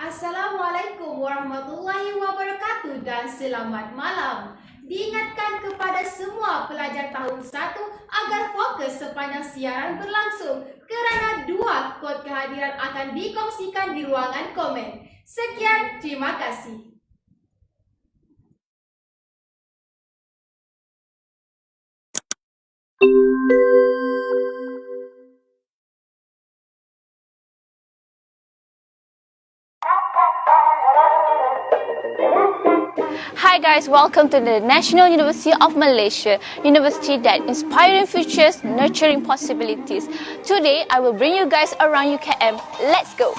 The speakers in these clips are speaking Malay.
Assalamualaikum warahmatullahi wabarakatuh dan selamat malam. Diingatkan kepada semua pelajar tahun 1 agar fokus sepanjang siaran berlangsung kerana 2 kod kehadiran akan dikongsikan di ruangan komen. Sekian, terima kasih. Hi guys, welcome to the National University of Malaysia, university that inspiring futures, nurturing possibilities. Today, I will bring you guys around UKM. Let's go!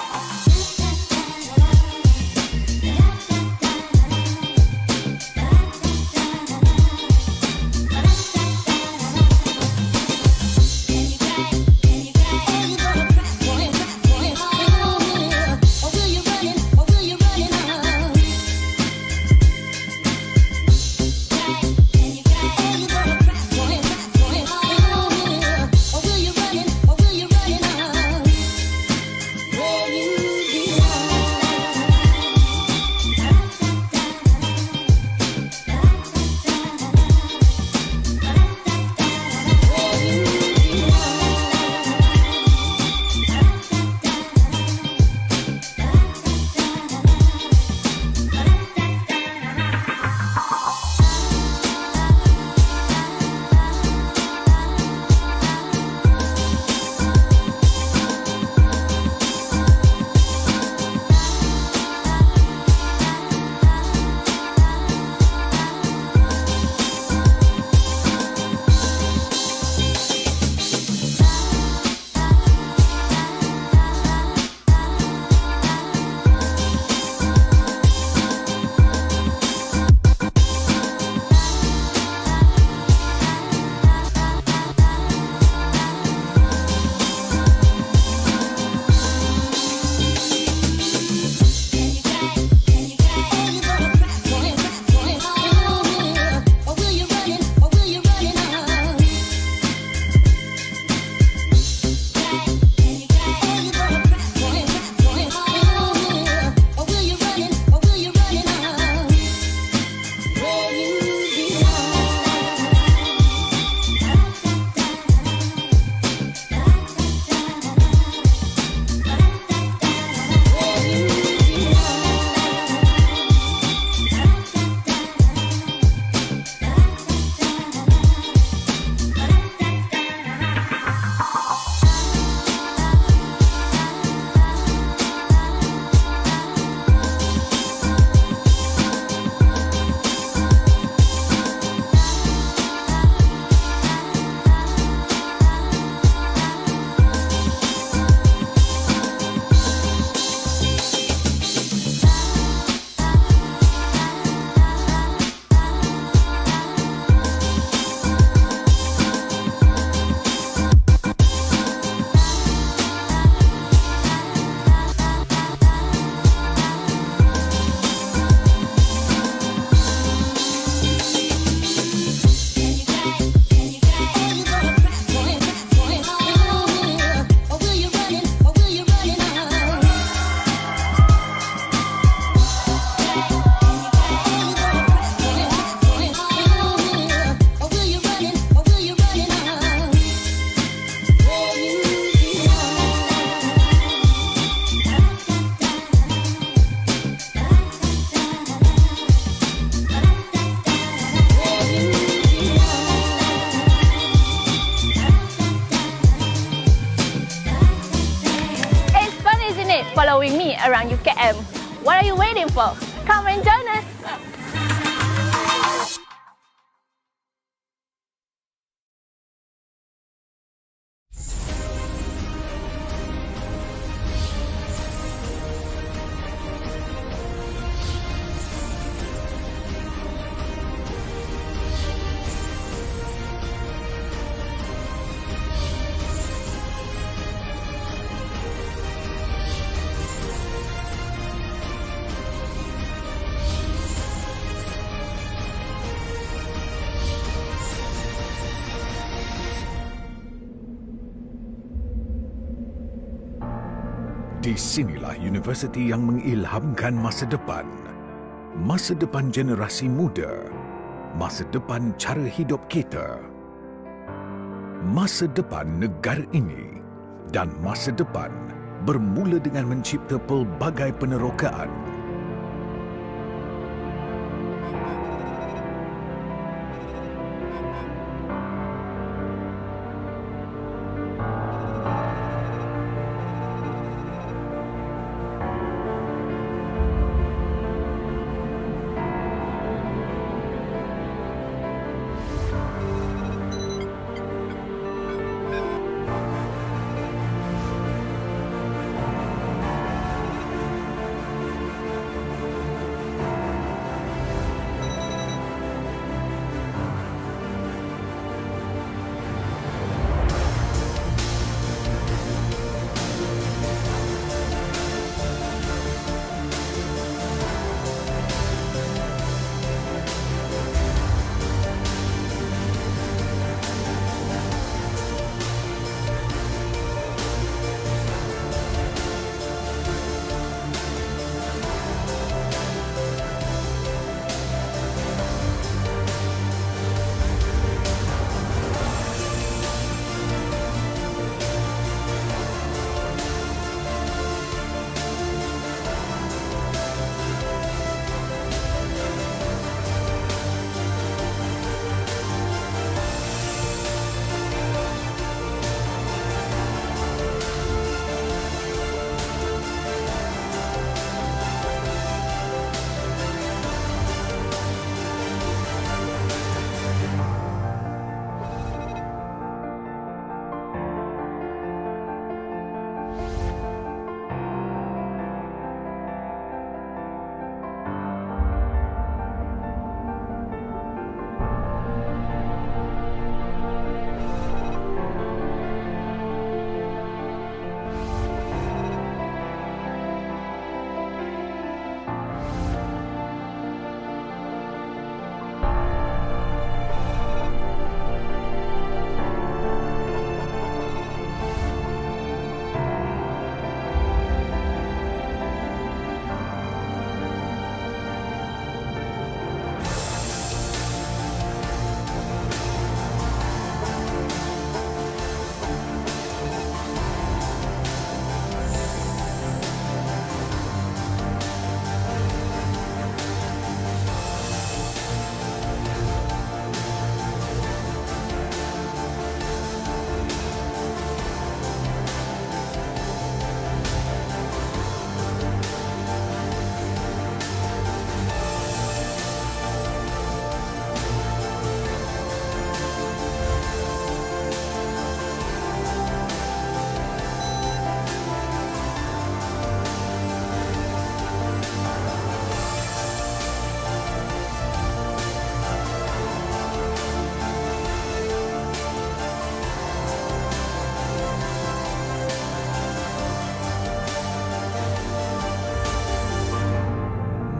Following me around UKM. What are you waiting for? Come and join us! Di sinilah universiti yang mengilhamkan masa depan. Masa depan generasi muda. Masa depan cara hidup kita. Masa depan negara ini. Dan masa depan bermula dengan mencipta pelbagai penerokaan.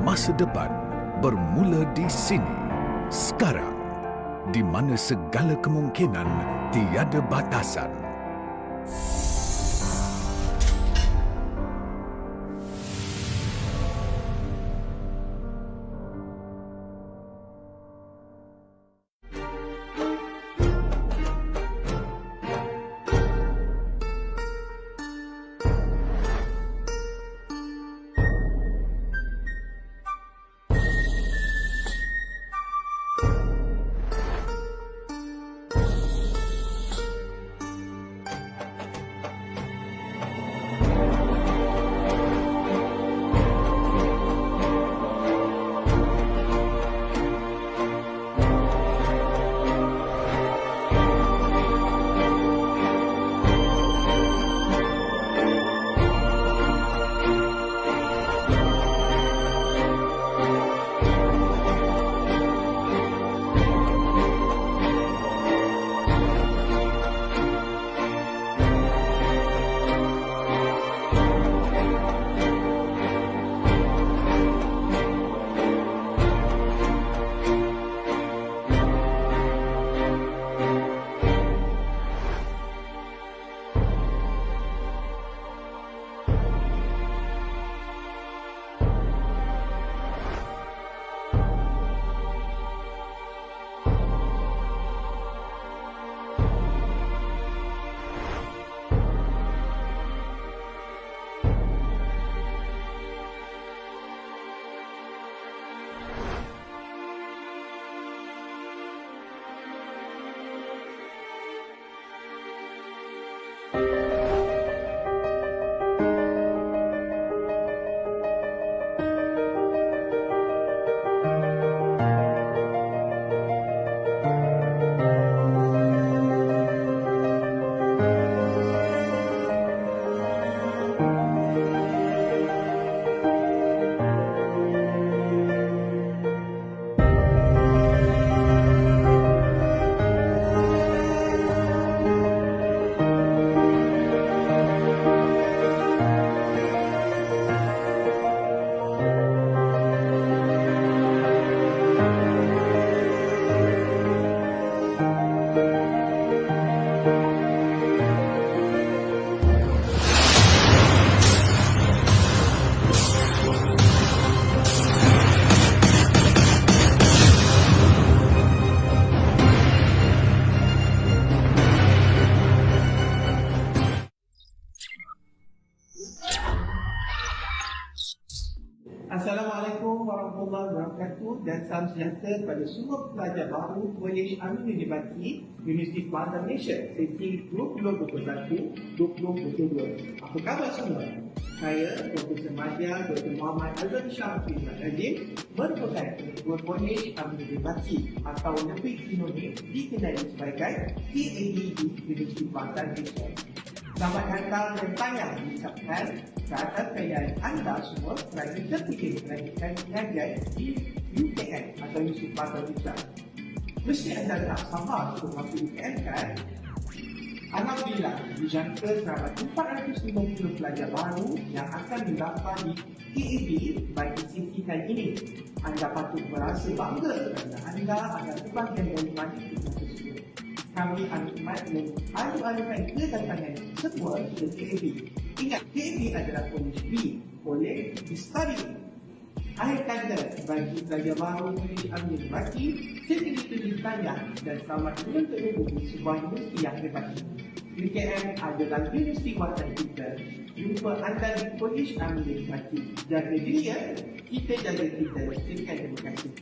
Masa depan bermula di sini, sekarang, di mana segala kemungkinan tiada batasan. warahmatullahi wabarakatuh dan salam sejahtera kepada semua pelajar baru Kolej Amin Universiti Universiti Kuala Malaysia sesi 2021-2022. Apa khabar semua? Saya Profesor Madya Dr. Muhammad Azam Shah bin Najib merupakan Ketua Kolej Amin Universiti atau lebih sinonim dikenali sebagai KAD di Universiti Kuala Malaysia. Selamat datang dan tayang diucapkan ke atas kejayaan anda semua kerana terpilih melanjutkan pengajian di UKM atau Universiti Kuala Malaysia. Mesti anda tak sabar untuk masuk UKM kan? Alhamdulillah, dijangka terdapat 450 pelajar baru yang akan mendaftar di KAB bagi sesi kali ini. Anda patut merasa bangga kerana anda adalah sebahagian dari majlis tersebut. Kami amat mengalu-alukan kedatangan semua ke KAB. Ingat, KAB adalah Kolej B, Kolej Study. Akhir kata bagi pelajar baru Kolej Amin Universiti, segitu ditanya dan selamat menuntut ilmu di sebuah universiti yang hebat ini. UKM adalah universiti buatan kita. Jumpa anda di Kolej Amin Universiti. Jaga diri ya, kita jaga kita. Sekian terima kasih.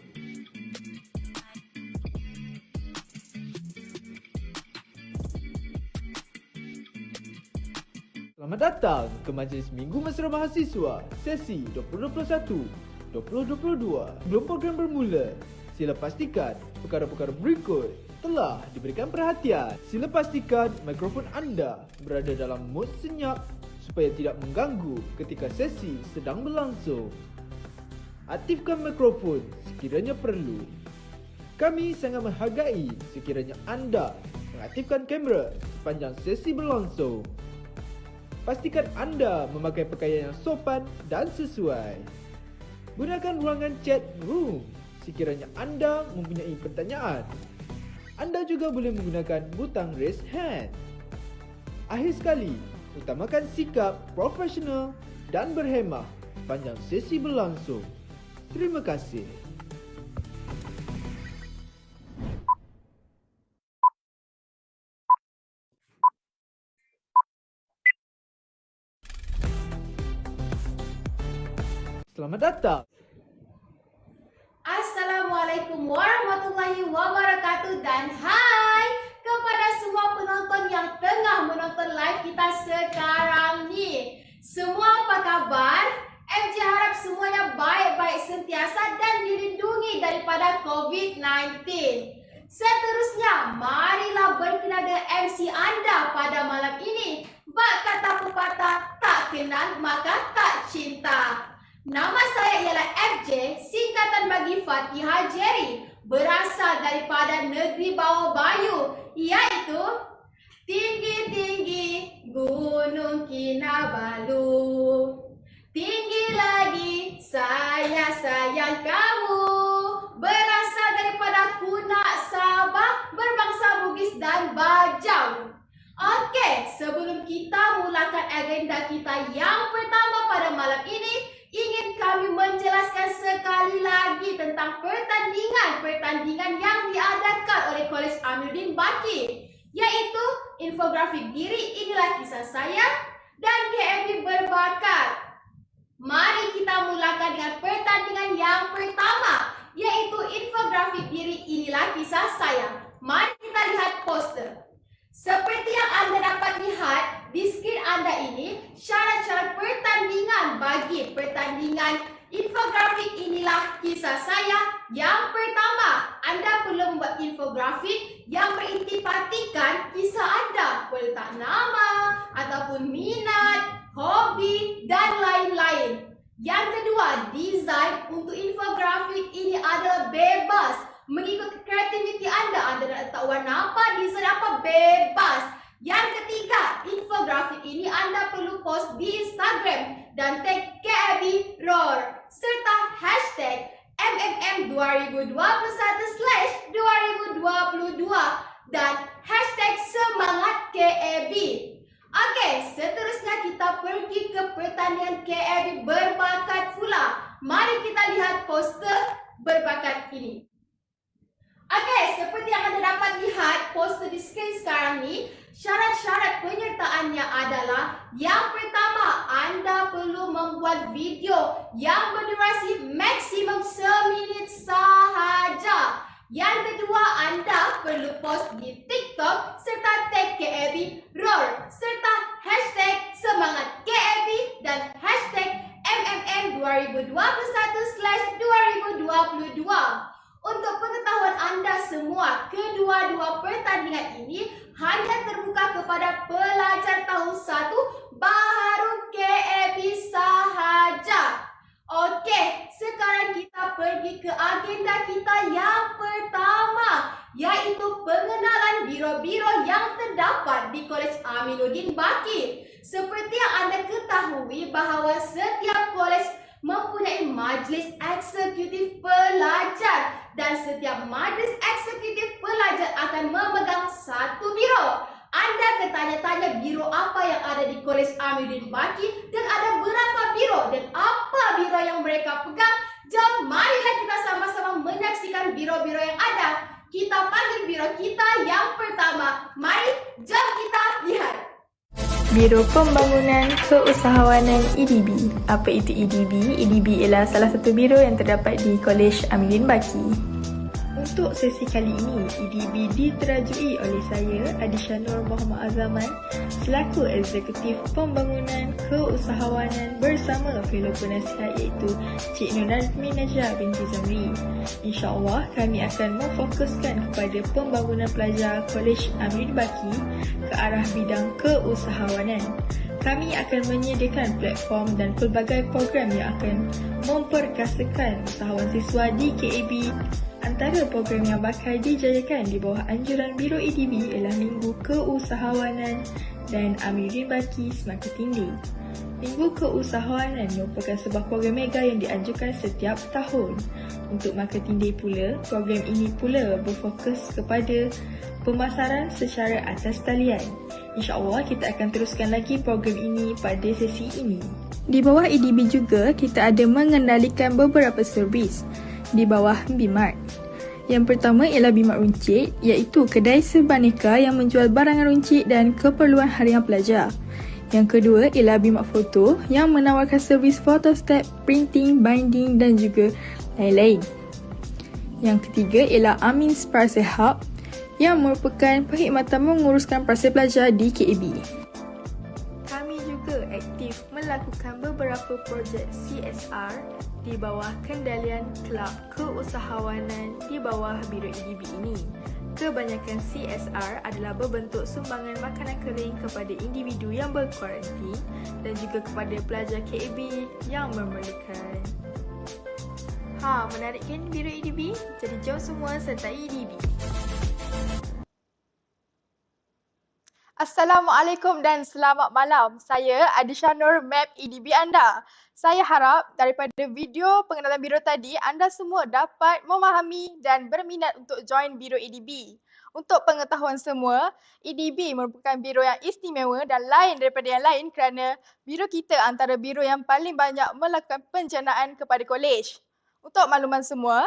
Selamat datang ke Majlis Minggu Mesra Mahasiswa sesi 2021-2022. Sebelum program bermula, sila pastikan perkara-perkara berikut telah diberikan perhatian. Sila pastikan mikrofon anda berada dalam mod senyap supaya tidak mengganggu ketika sesi sedang berlangsung. Aktifkan mikrofon sekiranya perlu. Kami sangat menghargai sekiranya anda mengaktifkan kamera sepanjang sesi berlangsung. Pastikan anda memakai pakaian yang sopan dan sesuai. Gunakan ruangan chat room sekiranya anda mempunyai pertanyaan. Anda juga boleh menggunakan butang raise hand. Akhir sekali, utamakan sikap profesional dan berhemah sepanjang sesi berlangsung. Terima kasih. Selamat datang. Assalamualaikum warahmatullahi wabarakatuh dan hai kepada semua penonton yang tengah menonton live kita sekarang ni. Semua apa khabar? MJ harap semuanya baik-baik sentiasa dan dilindungi daripada COVID-19. Seterusnya, marilah berkenal dengan MC anda pada malam ini. Bak kata pepatah, tak kenal maka tak cinta. Nama saya ialah FJ, singkatan bagi Fatihah Jerry, berasal daripada negeri bawah Bayu, iaitu tinggi-tinggi Gunung Kinabalu. Tinggi lagi saya sayang kamu, berasal daripada Kunak Sabah, berbangsa Bugis dan Bajau. Okey, sebelum kita mulakan agenda kita yang pertama pada malam ini, ingin kami menjelaskan sekali lagi tentang pertandingan yang diadakan oleh Kolej Aminuddin Baki, iaitu infografik diri inilah kisah saya dan KAB berbakat. Mari kita mulakan dengan pertandingan yang pertama, yaitu infografik diri inilah kisah saya. Mari kita lihat poster. Seperti yang anda dapat lihat di skrin anda ini, syarat-syarat pertandingan bagi pertandingan infografik inilah kisah saya. Yang pertama, anda perlu membuat infografik yang berintipatikan kisah anda, letak nama ataupun minat, hobi dan lain-lain. Yang kedua, desain untuk infografik ini adalah bebas. Mengikut kreativiti anda nak letak warna apa, desain apa, bebas. Yang ketiga, infografik ini anda perlu post di Instagram dan tag KAB ROAR serta hashtag MMM2021/2022 dan hashtag semangat KAB. Okey, seterusnya kita pergi ke pertandingan KAB berbakat pula. Mari kita lihat poster berbakat ini. Okey, seperti yang anda dapat lihat poster di skrin sekarang ni, syarat-syarat penyertaannya adalah yang pertama, anda perlu membuat membuat video yang berdurasi maksimum seminit sahaja. Yang kedua, anda perlu post di TikTok serta tag KAB Roar serta hashtag semangat KAB dan hashtag MMM 2021/2022. Untuk pengetahuan anda semua, kedua-dua pertandingan ini hanya terbuka kepada pelajar tahun 1 baharu KAB sahaja. Okey, sekarang kita pergi ke agenda kita yang pertama, iaitu pengenalan biro-biro yang terdapat di Kolej Aminuddin Baki. Seperti yang anda ketahui bahawa setiap kolej mempunyai majlis eksekutif pelajar dan setiap majlis eksekutif pelajar akan memegang satu biro. Anda ketanya-tanya biro apa yang ada di Kolej Aminuddin Baki dan ada berapa biro dan apa biro yang mereka pegang. Jom marilah kita sama-sama menyaksikan biro-biro yang ada. Kita panggil biro kita yang pertama. Mari, jom kita lihat. Biro Pembangunan Keusahawanan EDB. Apa itu EDB? EDB ialah salah satu biro yang terdapat di Kolej Aminuddin Baki. Untuk sesi kali ini, EDB diterajui oleh saya, Adisha Nur Muhammad Azaman, selaku Eksekutif Pembangunan Keusahawanan bersama fellow penasihat iaitu Cik Nur Nazmi Najah binti Zamri. InsyaAllah kami akan memfokuskan kepada pembangunan pelajar Kolej Aminuddin Baki ke arah bidang keusahawanan. Kami akan menyediakan platform dan pelbagai program yang akan memperkasakan usahawan siswa di KAB. Antara program yang bakal dijayakan di bawah anjuran Biro EDB ialah Minggu Keusahawanan dan Aminuddin Baki Semangka Tindih. Minggu Keusahawanan merupakan sebuah program mega yang dianjurkan setiap tahun. Untuk Semangka Tindih pula, program ini pula berfokus kepada pemasaran secara atas talian. InsyaAllah kita akan teruskan lagi program ini pada sesi ini. Di bawah EDB juga, kita ada mengendalikan beberapa servis di bawah BMAT. Yang pertama ialah BMAT Runcit, iaitu kedai sebaneka yang menjual barangan runcit dan keperluan harian pelajar. Yang kedua ialah BMAT Foto yang menawarkan servis photostat, printing, binding dan juga lain-lain. Yang ketiga ialah Amin Parsel Hub yang merupakan perkhidmatan menguruskan parsel pelajar di KAB. Kami juga aktif melakukan beberapa projek CSR di bawah kendalian Kelab Keusahawanan di bawah Biro EDB ini. Kebanyakan CSR adalah berbentuk sumbangan makanan kering kepada individu yang berkuarantin dan juga kepada pelajar KAB yang memerlukan. Menarik kan Biro EDB? Jadi jom semua sertai EDB. Assalamualaikum dan selamat malam. Saya Adisha Nur, Map EDB anda. Saya harap daripada video pengenalan biro tadi, anda semua dapat memahami dan berminat untuk join Biro EDB. Untuk pengetahuan semua, EDB merupakan biro yang istimewa dan lain daripada yang lain kerana biro kita antara biro yang paling banyak melakukan penjanaan kepada kolej. Untuk makluman semua,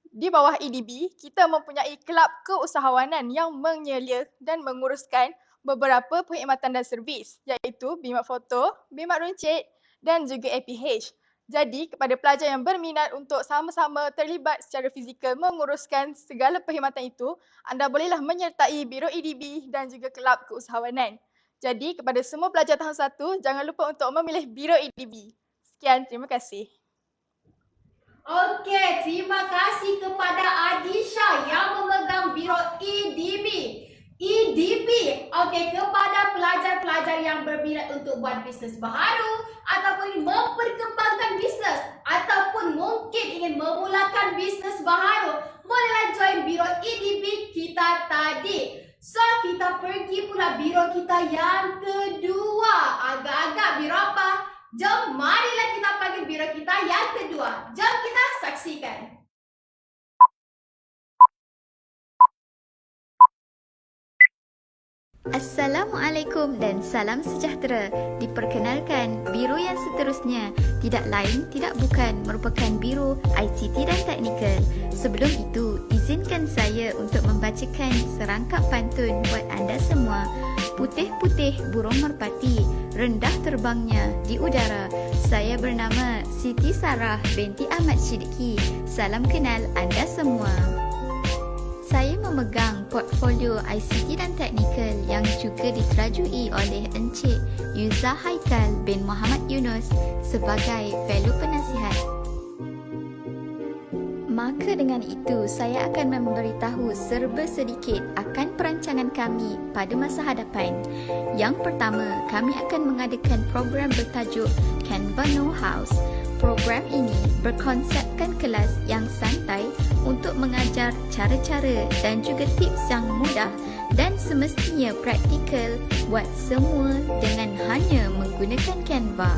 di bawah EDB, kita mempunyai kelab keusahawanan yang menyelia dan menguruskan beberapa perkhidmatan dan servis iaitu BMAT Foto, BMAT Runcit dan juga APH. Jadi, kepada pelajar yang berminat untuk sama-sama terlibat secara fizikal menguruskan segala perkhidmatan itu, anda bolehlah menyertai Biro EDB dan juga kelab keusahawanan. Jadi, kepada semua pelajar tahun 1, jangan lupa untuk memilih Biro EDB. Sekian, terima kasih. Okey, terima kasih kepada Adisha yang memegang Biro EDB. EDB, okey, kepada pelajar-pelajar yang berminat untuk buat bisnes baharu ataupun memperkembangkan bisnes ataupun mungkin ingin memulakan bisnes baharu, bolehlah join Biro EDB kita tadi. So, kita pergi pula biro kita yang kedua. Agak-agak biro apa? Jom, marilah kita panggil biro kita yang kedua. Jom kita saksikan. Assalamualaikum dan salam sejahtera. Diperkenalkan, biro yang seterusnya tidak lain tidak bukan merupakan biro ICT dan teknikal. Sebelum itu, izinkan saya untuk membacakan serangkap pantun buat anda semua. putih-putih burung merpati, rendah terbangnya di udara. Saya bernama Siti Sarah binti Ahmad Siddiqui. Salam kenal anda semua. Saya memegang portfolio ICT dan Teknikal yang juga diterajui oleh Encik Yuza Haikal bin Muhammad Yunus sebagai fellow penasihat. Maka dengan itu, saya akan memberitahu serba sedikit akan perancangan kami pada masa hadapan. Yang pertama, kami akan mengadakan program bertajuk Canva Know House. Program ini berkonsepkan kelas yang santai untuk mengajar cara-cara dan juga tips yang mudah dan semestinya praktikal buat semua dengan hanya menggunakan Canva.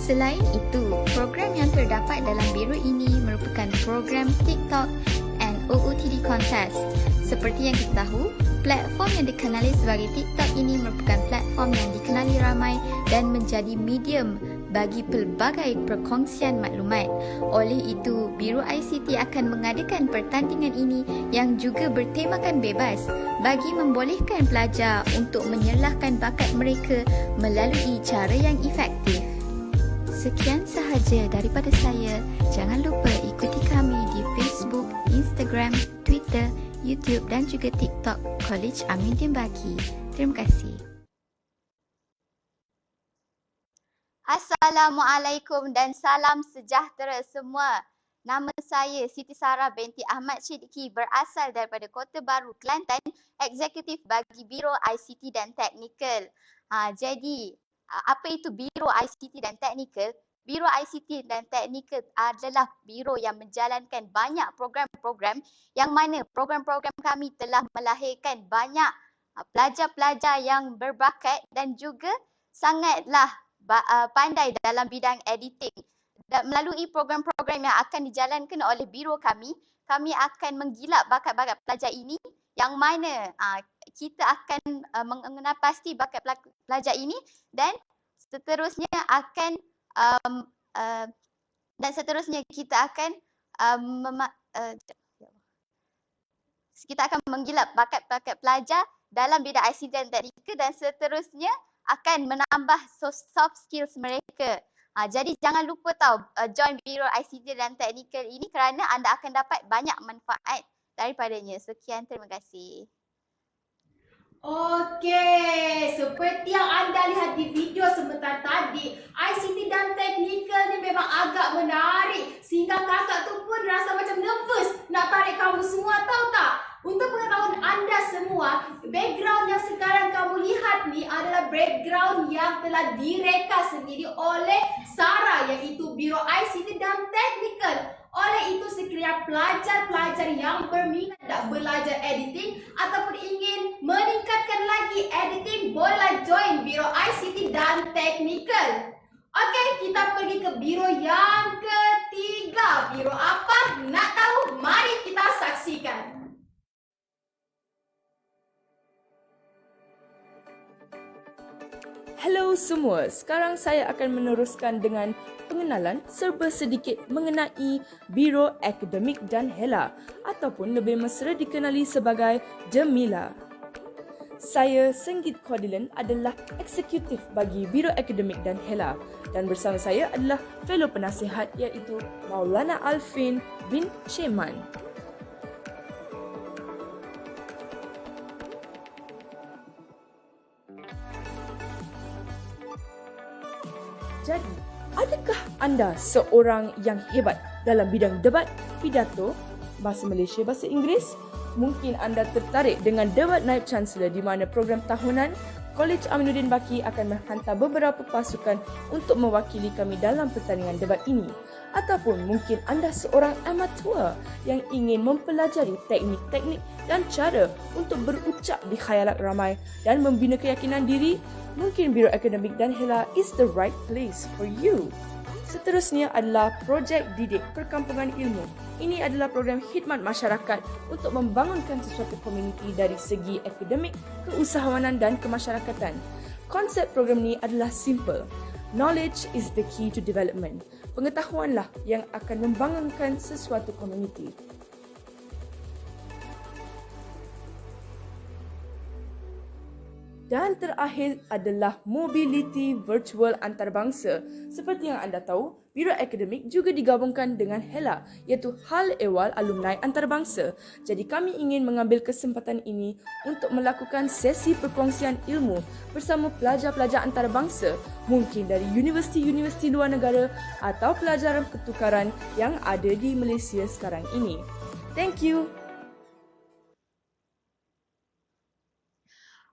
Selain itu, program yang terdapat dalam biro ini merupakan program TikTok and OOTD Contest. Seperti yang kita tahu, platform yang dikenali sebagai TikTok ini merupakan platform yang dikenali ramai dan menjadi medium bagi pelbagai perkongsian maklumat. Oleh itu, Biro ICT akan mengadakan pertandingan ini yang juga bertemakan bebas bagi membolehkan pelajar untuk menyerlahkan bakat mereka melalui cara yang efektif. Sekian sahaja daripada saya. Jangan lupa ikuti kami di Facebook, Instagram, Twitter, YouTube dan juga TikTok College Aminuddin Baki. Terima kasih. Assalamualaikum dan salam sejahtera semua. Nama saya Siti Sarah binti Ahmad Siddiqui, berasal daripada Kota Baru, Kelantan, eksekutif bagi Biro ICT dan Teknikal. Jadi, apa itu Biro ICT dan Teknikal? Biro ICT dan Teknikal adalah biro yang menjalankan banyak program-program yang mana program-program kami telah melahirkan banyak pelajar-pelajar yang berbakat dan juga sangatlah pandai dalam bidang editing. Dan melalui program-program yang akan dijalankan oleh biro kami akan menggilap bakat-bakat pelajar ini yang mana kita akan mengenal pasti bakat pelajar ini dan seterusnya kita akan menggilap bakat-bakat pelajar dalam bidang ICT dan Teknikal dan seterusnya akan menambah soft skills mereka. Jadi jangan lupa join Biro ICT dan Teknikal ini kerana anda akan dapat banyak manfaat daripadanya. Sekian, terima kasih. Okey, seperti yang anda lihat di video sebentar tadi, ICT dan Teknikal ni memang agak menarik sehingga kakak tu pun rasa macam nervous nak tarik kamu semua, tahu tak? Untuk pengetahuan anda semua, background yang sekarang kamu lihat ni adalah background yang telah direka sendiri oleh Sarah, iaitu Biro ICT dan Teknikal. Oleh itu, sekiranya pelajar-pelajar yang berminat nak belajar editing ataupun ingin meningkatkan lagi editing, bolehlah join Biro ICT dan Teknikal. Okey, kita pergi ke biro yang ketiga. Biro apa? Nak tahu? Mari kita saksikan. Hello semua, sekarang saya akan meneruskan dengan pengenalan serba sedikit mengenai Biro Akademik dan Hela ataupun lebih mesra dikenali sebagai Jamila. Saya, Senggit Kodilan, adalah eksekutif bagi Biro Akademik dan Hela dan bersama saya adalah fellow penasihat iaitu Maulana Alfin bin Sheman. Jadi, adakah anda seorang yang hebat dalam bidang debat, pidato, bahasa Malaysia, bahasa Inggeris? Mungkin anda tertarik dengan debat Naib Chancellor di mana program tahunan College Aminuddin Baki akan menghantar beberapa pasukan untuk mewakili kami dalam pertandingan debat ini. Ataupun mungkin anda seorang amatur yang ingin mempelajari teknik-teknik dan cara untuk berucap di khayalat ramai dan membina keyakinan diri. Mungkin Biro Akademik dan Hela is the right place for you. Seterusnya adalah projek didik perkampungan ilmu. Ini adalah program khidmat masyarakat untuk membangunkan sesuatu komuniti dari segi akademik, keusahawanan dan kemasyarakatan. Konsep program ini adalah simple. Knowledge is the key to development. Pengetahuanlah yang akan membangunkan sesuatu komuniti. Dan terakhir adalah mobility virtual antarabangsa. Seperti yang anda tahu, Biro Akademik juga digabungkan dengan HELA, iaitu Hal Ehwal Alumni Antarabangsa. Jadi kami ingin mengambil kesempatan ini untuk melakukan sesi perkongsian ilmu bersama pelajar-pelajar antarabangsa, mungkin dari universiti-universiti luar negara atau pelajaran pertukaran yang ada di Malaysia sekarang ini. Thank you.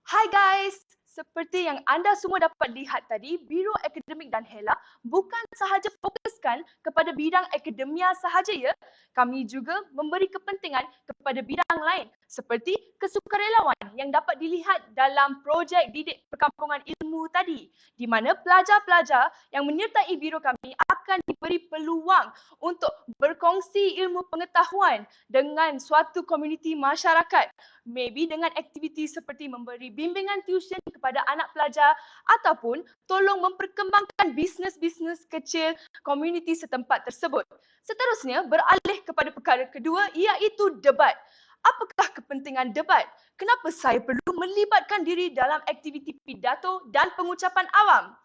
Hai guys, seperti yang anda semua dapat lihat tadi, Biro Akademik dan HELA bukan sahaja fokuskan kepada bidang akademia sahaja ya. Kami juga memberi kepentingan kepada bidang lain seperti kesukarelawan yang dapat dilihat dalam projek didik perkampungan ilmu tadi, di mana pelajar-pelajar yang menyertai biro kami akan diberi peluang untuk berkongsi ilmu pengetahuan dengan suatu komuniti masyarakat. Maybe dengan aktiviti seperti memberi bimbingan tuition kepada anak pelajar ataupun tolong memperkembangkan bisnes-bisnes kecil komuniti setempat tersebut. Seterusnya, beralih kepada perkara kedua iaitu debat. Apakah kepentingan debat? Kenapa saya perlu melibatkan diri dalam aktiviti pidato dan pengucapan awam?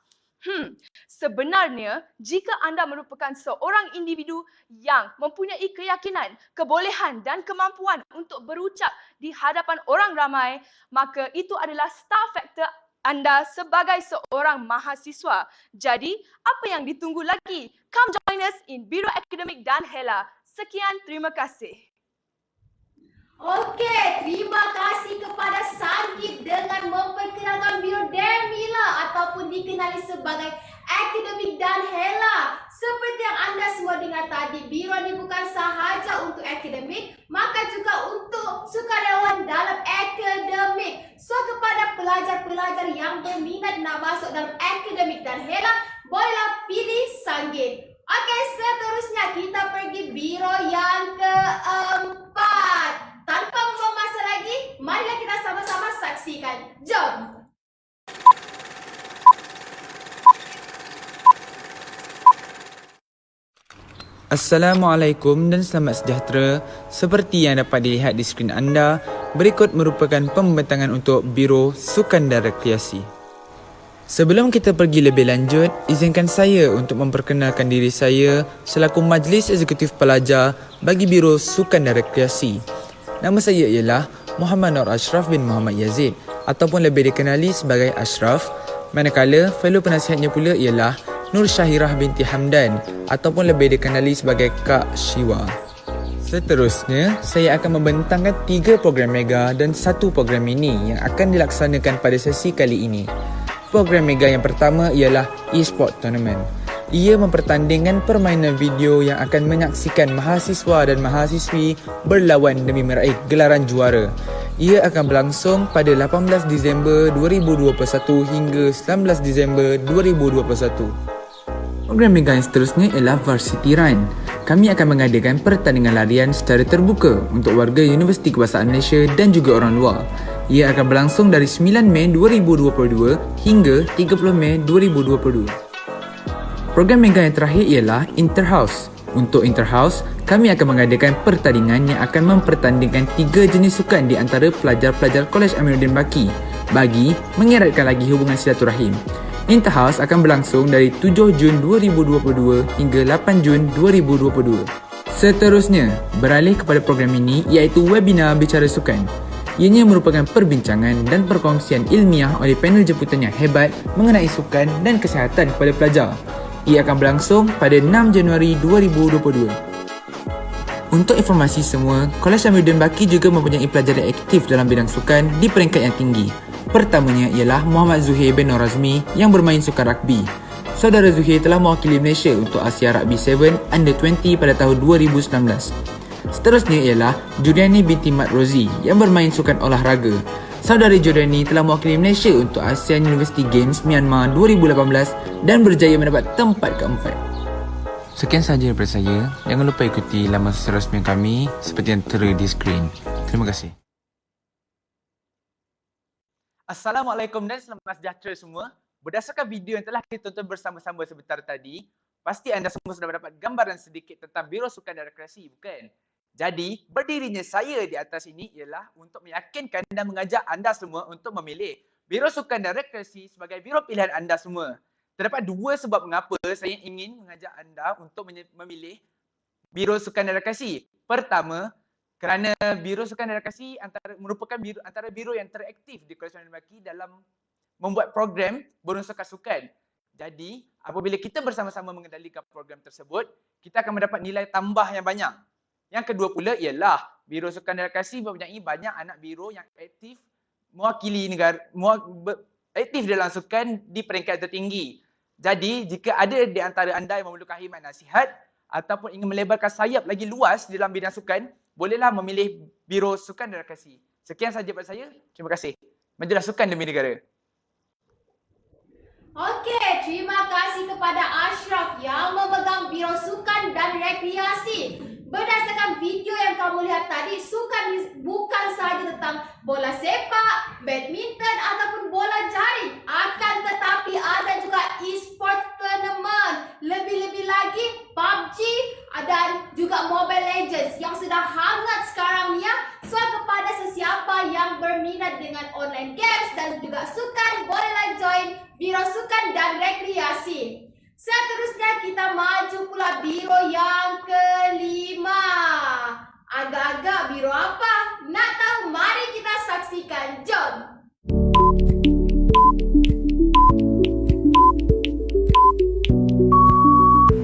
Sebenarnya, jika anda merupakan seorang individu yang mempunyai keyakinan, kebolehan dan kemampuan untuk berucap di hadapan orang ramai, maka itu adalah star factor anda sebagai seorang mahasiswa. Jadi, apa yang ditunggu lagi? Come join us in Biro Akademik dan HELA. Sekian, terima kasih. Okey, terima kasih kepada Sanggit dengan memperkenalkan Biro Dermila ataupun dikenali sebagai Akademik dan HELA. Seperti yang anda semua dengar tadi, Biro ini bukan sahaja untuk akademik, maka juga untuk sukarelawan dalam akademik. So, kepada pelajar-pelajar yang berminat nak masuk dalam Akademik dan HELA, bolehlah pilih Sanggit. Okey, seterusnya kita pergi Biro yang keempat. Tanpa membuang masa lagi, marilah kita sama-sama saksikan. Jom! Assalamualaikum dan selamat sejahtera. Seperti yang dapat dilihat di skrin anda, berikut merupakan pembentangan untuk Biro Sukan dan Rekreasi. Sebelum kita pergi lebih lanjut, izinkan saya untuk memperkenalkan diri saya selaku Majlis Eksekutif Pelajar bagi Biro Sukan dan Rekreasi. Nama saya ialah Muhammad Nur Ashraf bin Muhammad Yazid ataupun lebih dikenali sebagai Ashraf, manakala fellow penasihatnya pula ialah Nur Syahirah binti Hamdan ataupun lebih dikenali sebagai Kak Shiwa. Seterusnya, saya akan membentangkan 3 program mega dan 1 program mini yang akan dilaksanakan pada sesi kali ini. Program mega yang pertama ialah e-sport tournament. Ia mempertandingkan permainan video yang akan menyaksikan mahasiswa dan mahasiswi berlawan demi meraih gelaran juara. Ia akan berlangsung pada 18 Disember 2021 hingga 19 Disember 2021. Program mega yang seterusnya ialah Varsity Run. Kami akan mengadakan pertandingan larian secara terbuka untuk warga Universiti Kebangsaan Malaysia dan juga orang luar. Ia akan berlangsung dari 9 Mei 2022 hingga 30 Mei 2022. Program mega yang terakhir ialah Interhouse. Untuk Interhouse, kami akan mengadakan pertandingan yang akan mempertandingkan 3 jenis sukan di antara pelajar-pelajar Kolej Amiruddin Baki bagi mengeratkan lagi hubungan silaturahim. Interhouse akan berlangsung dari 7 Jun 2022 hingga 8 Jun 2022. Seterusnya, beralih kepada program ini iaitu webinar Bicara Sukan. Ianya merupakan perbincangan dan perkongsian ilmiah oleh panel jemputan yang hebat mengenai sukan dan kesihatan kepada pelajar. Ia akan berlangsung pada 6 Januari 2022. Untuk informasi semua, Kolej Amiruddin Baki juga mempunyai pelajar yang aktif dalam bidang sukan di peringkat yang tinggi. Pertamanya ialah Muhammad Zuhair bin Nur Razmi yang bermain sukan rugby. Saudara Zuhair telah mewakili Malaysia untuk Asia Rugby 7 Under 20 pada tahun 2019. Seterusnya ialah Juriani binti Mat Rozi yang bermain sukan olahraga. Saudari Juriani telah mewakili Malaysia untuk ASEAN University Games Myanmar 2018 dan berjaya mendapat tempat keempat. Sekian sahaja daripada saya. Jangan lupa ikuti laman sosial rasmi kami seperti yang tertera di skrin. Terima kasih. Assalamualaikum dan selamat sejahtera semua. Berdasarkan video yang telah kita tonton bersama-sama sebentar tadi, pasti anda semua sudah mendapat gambaran sedikit tentang Biro Sukan dan Rekreasi, bukan? Jadi, berdirinya saya di atas ini ialah untuk meyakinkan dan mengajak anda semua untuk memilih Biro Sukan dan Rekreasi sebagai biro pilihan anda semua. Terdapat dua sebab mengapa saya ingin mengajak anda untuk memilih Biro Sukan dan Rekreasi. Pertama, kerana Biro Sukan dan Rekreasi merupakan antara biro yang teraktif di Kolej Amirul Baki dalam membuat program berunsurkan sukan. Jadi, apabila kita bersama-sama mengendalikan program tersebut, kita akan mendapat nilai tambah yang banyak. Yang kedua pula ialah Biro Sukan dan Rekreasi mempunyai banyak anak biro yang aktif mewakili negara, aktif dalam sukan di peringkat tertinggi. Jadi, jika ada di antara anda yang memerlukan khidmat nasihat ataupun ingin melebarkan sayap lagi luas dalam bidang sukan, bolehlah memilih Biro Sukan dan Rekreasi. Sekian sahaja daripada saya. Terima kasih. Majulah sukan demi negara. Okey, terima kasih kepada Ashraf yang memegang Biro Sukan dan Rekreasi. Berdasarkan video yang kamu lihat tadi, sukan bukan sahaja tentang bola sepak, badminton ataupun bola jaring. Akan tetapi ada juga e-sports tournament. Lebih-lebih lagi PUBG dan juga Mobile Legends yang sedang hangat sekarang ni ya. So kepada sesiapa yang berminat dengan online games dan juga sukan, bolehlah join Biro Sukan dan Rekreasi. Seterusnya kita maju pula biro yang kelima. Agak-agak biro apa? Nak tahu? Mari kita saksikan. Jom!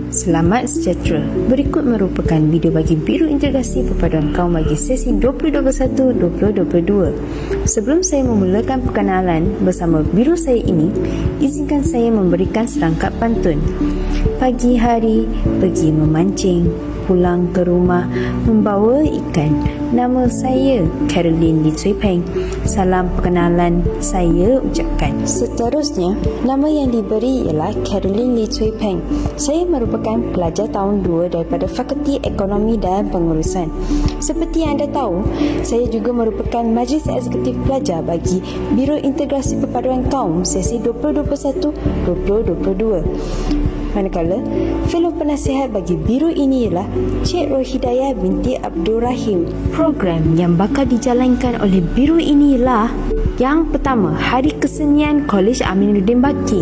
Selamat sejahtera. Berikut merupakan video bagi Biro Integrasi Perpaduan Kaum bagi sesi 2021-2022. Sebelum saya memulakan perkenalan bersama biro saya ini, izinkan saya memberikan serangkap pantun. Pagi hari pergi memancing, pulang ke rumah membawa ikan. Nama saya Caroline Lee Cui Peng. Salam perkenalan saya ucapkan. Seterusnya, nama yang diberi ialah Caroline Lee Cui Peng. Saya merupakan pelajar tahun 2 daripada Fakulti Ekonomi dan Pengurusan. Seperti yang anda tahu, saya juga merupakan Majlis Eksekutif Pelajar bagi Biro Integrasi Perpaduan Kaum sesi 2021-2022. Manakala, fellow penasihat bagi biro ini ialah Cik Rohidayah binti Abdul Rahim. Program yang bakal dijalankan oleh biro ini ialah yang pertama, Hari Kesenian Kolej Aminuddin Baki.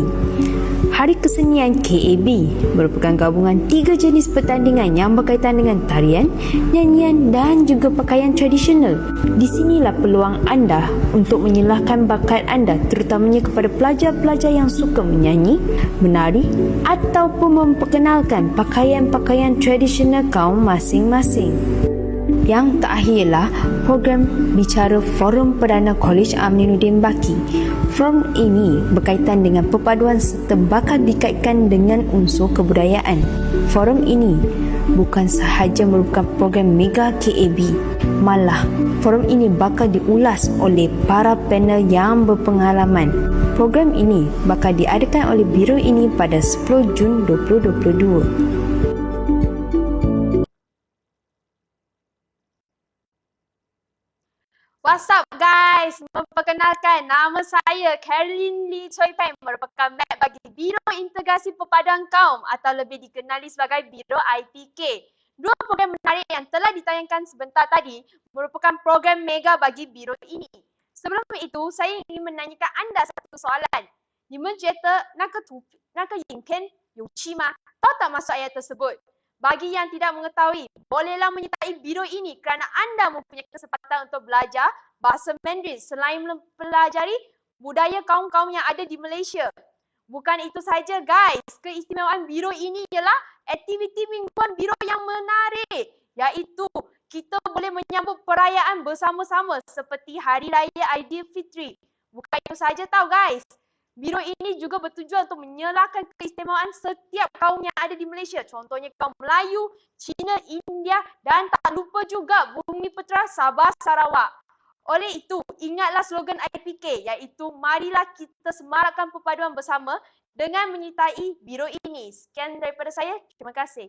Hari Kesenian KAB merupakan gabungan 3 jenis pertandingan yang berkaitan dengan tarian, nyanyian dan juga pakaian tradisional. Di sinilah peluang anda untuk menyilahkan bakat anda, terutamanya kepada pelajar-pelajar yang suka menyanyi, menari ataupun memperkenalkan pakaian-pakaian tradisional kaum masing-masing. Yang terakhirlah program bicara Forum Perdana Kolej Aminuddin Baki. Forum ini berkaitan dengan perpaduan serta bakal dikaitkan dengan unsur kebudayaan. Forum ini bukan sahaja merupakan program mega KAB, malah forum ini bakal diulas oleh para panel yang berpengalaman. Program ini bakal diadakan oleh biro ini pada 10 Jun 2022. What's up guys? Memperkenalkan, nama saya Caroline Lee Cui Peng, merupakan MEP bagi Biro Integrasi Perpaduan Kaum atau lebih dikenali sebagai Biro IPK. Dua program menarik yang telah ditayangkan sebentar tadi merupakan program mega bagi biro ini. Sebelum itu, saya ingin menanyakan anda satu soalan. 你们觉得那个影片有趣吗？ Tahu tak maksud ayat tersebut? Bagi yang tidak mengetahui, bolehlah menyertai biro ini kerana anda mempunyai kesempatan untuk belajar bahasa Mandarin selain mempelajari budaya kaum-kaum yang ada di Malaysia. Bukan itu saja guys, keistimewaan biro ini ialah aktiviti mingguan biro yang menarik, iaitu kita boleh menyambut perayaan bersama-sama seperti Hari Raya Aidilfitri. Bukan itu saja tahu guys. Biro ini juga bertujuan untuk menyelahkan keistimewaan setiap kaum yang ada di Malaysia. Contohnya kaum Melayu, Cina, India dan tak lupa juga Bumi Putera Sabah Sarawak. Oleh itu, ingatlah slogan IPK iaitu marilah kita semarakkan perpaduan bersama dengan menyertai biro ini. Sekian daripada saya. Terima kasih.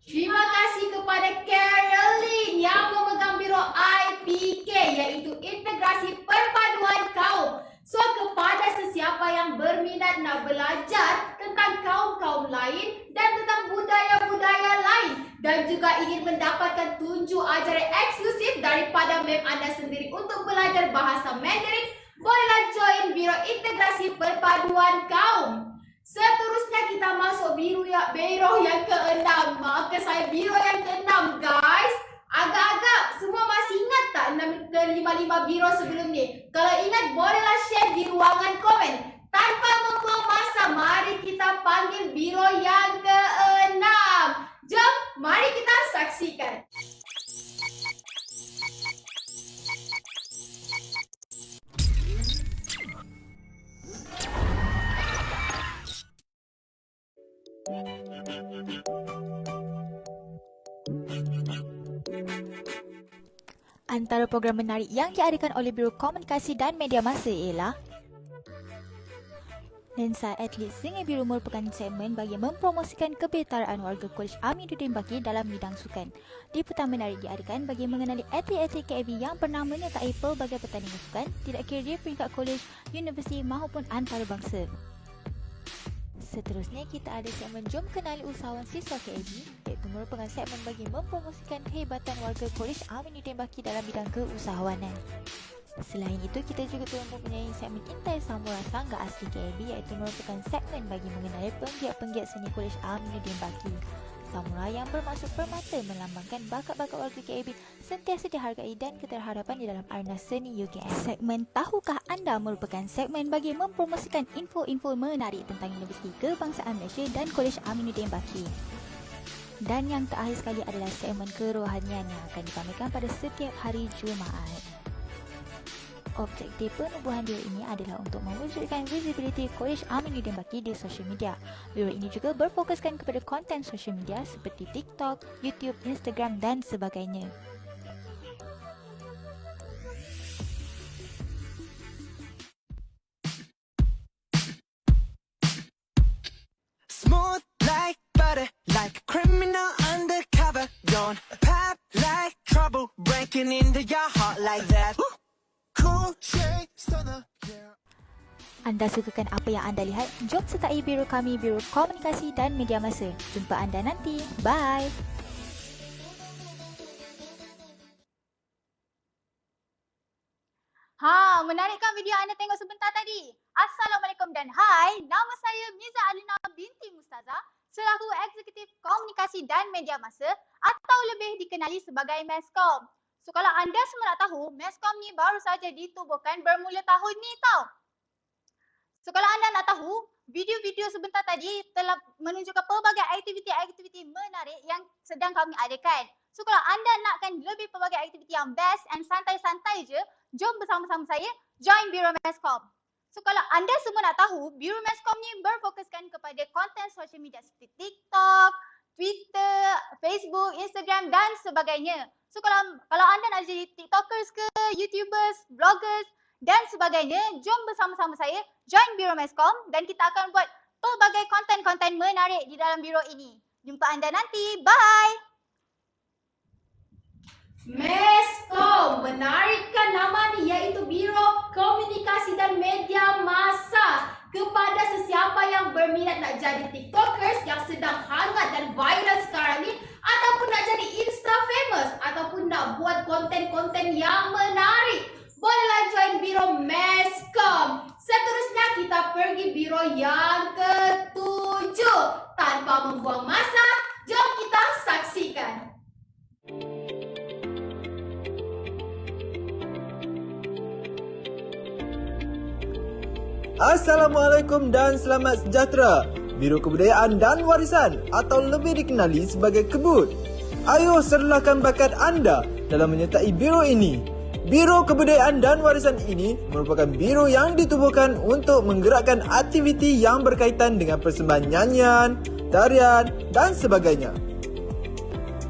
Terima kasih kepada Caroline yang memegang biro IPK iaitu Integrasi Perpaduan Kaum. So kepada sesiapa yang berminat nak belajar tentang kaum-kaum lain dan tentang budaya-budaya lain dan juga ingin mendapatkan tunjuk ajaran eksklusif daripada MEM anda sendiri untuk belajar bahasa Mandarin, bolehlah perpaduan kaum. Seterusnya kita masuk biro yang ke-6. Maafkan saya, biro yang ke-6 guys. Agak-agak semua masih ingat tak ke-5 biro sebelum ni? Kalau ingat bolehlah share di ruangan komen. Tanpa membuang masa, mari kita panggil biro yang ke-6. Jom, mari kita saksikan. Antara program menarik yang diadakan oleh Biro Komunikasi dan Media Masa ialah Lensa Atlet Sungai Biru merupakan segmen bagi mempromosikan kebetaraan warga Kolej Aminuddin Baki dalam bidang sukan. Liputan menarik diadakan bagi mengenali atlet-atlet KAB yang pernah menyertai pelbagai pertandingan sukan, tidak kira dia peringkat kolej, universiti maupun antarabangsa. Seterusnya kita ada segmen Jom Kenali Usahawan Siswa KAB, iaitu merupakan segmen bagi mempromosikan kehebatan warga Kolej Aminuddin Baki dalam bidang keusahawanan. Selain itu, kita juga telah mempunyai segmen Intai Samura Sangga Asli KAB, iaitu merupakan segmen bagi mengenali penggiat-penggiat seni Kolej Aminuddin Baki. Samurai yang bermaksud permata melambangkan bakat-bakat warga KAB sentiasa dihargai dan keterhadapan di dalam arena seni UKM. Segmen Tahukah Anda merupakan segmen bagi mempromosikan info-info menarik tentang Universiti Kebangsaan Malaysia dan Kolej Aminuddin Baki. Dan yang terakhir sekali adalah segmen Kerohanian yang akan dipamerkan pada setiap hari Jumaat. Objektif penubuhan biro ini adalah untuk mewujudkan visibility Kolej Aminuddin Baki di sosial media. Biro ini juga berfokuskan kepada konten sosial media seperti TikTok, YouTube, Instagram dan sebagainya. Smooth like butter, like a criminal undercover. Don't pop like trouble, breaking into your heart like that. Anda sukakan apa yang anda lihat? Jom sertai biro kami, Biro Komunikasi dan Media Masa. Jumpa anda nanti. Bye! Menarik kan video anda tengok sebentar tadi? Assalamualaikum dan hai, nama saya Miza Alina binti Mustazah, selaku Eksekutif Komunikasi dan Media Masa atau lebih dikenali sebagai Meskom. So kalau anda semua nak tahu, Meskom ni baru saja ditubuhkan bermula tahun ni tau. So kalau anda nak tahu, video-video sebentar tadi telah menunjukkan pelbagai aktiviti-aktiviti menarik yang sedang kami adakan. So kalau anda nakkan lebih pelbagai aktiviti yang best and santai-santai je, jom bersama-sama saya join Biro Meskom. So kalau anda semua nak tahu, Biro Meskom ni berfokuskan kepada konten sosial media seperti TikTok, Twitter, Facebook, Instagram dan sebagainya. So kalau anda nak jadi TikTokers ke, YouTubers, Vloggers dan sebagainya, jom bersama-sama saya join Biro Meskom dan kita akan buat pelbagai konten-konten menarik di dalam biro ini. Jumpa anda nanti. Bye! Meskom, menarikkan nama ni iaitu Biro Komunikasi dan Media Massa. Kepada sesiapa yang berminat nak jadi TikTokers yang sedang hangat dan viral sekarang ni, ataupun nak jadi Insta famous, ataupun nak buat konten-konten yang menarik, bolehlah join Biro Meskom. Seterusnya kita pergi biro yang ke-7. Tanpa membuang masa, jom kita saksikan. Assalamualaikum dan selamat sejahtera. Biro Kebudayaan dan Warisan atau lebih dikenali sebagai KEBUD. Ayo serlakan bakat anda dalam menyertai biro ini. Biro Kebudayaan dan Warisan ini merupakan biro yang ditubuhkan untuk menggerakkan aktiviti yang berkaitan dengan persembahan nyanyian, tarian dan sebagainya.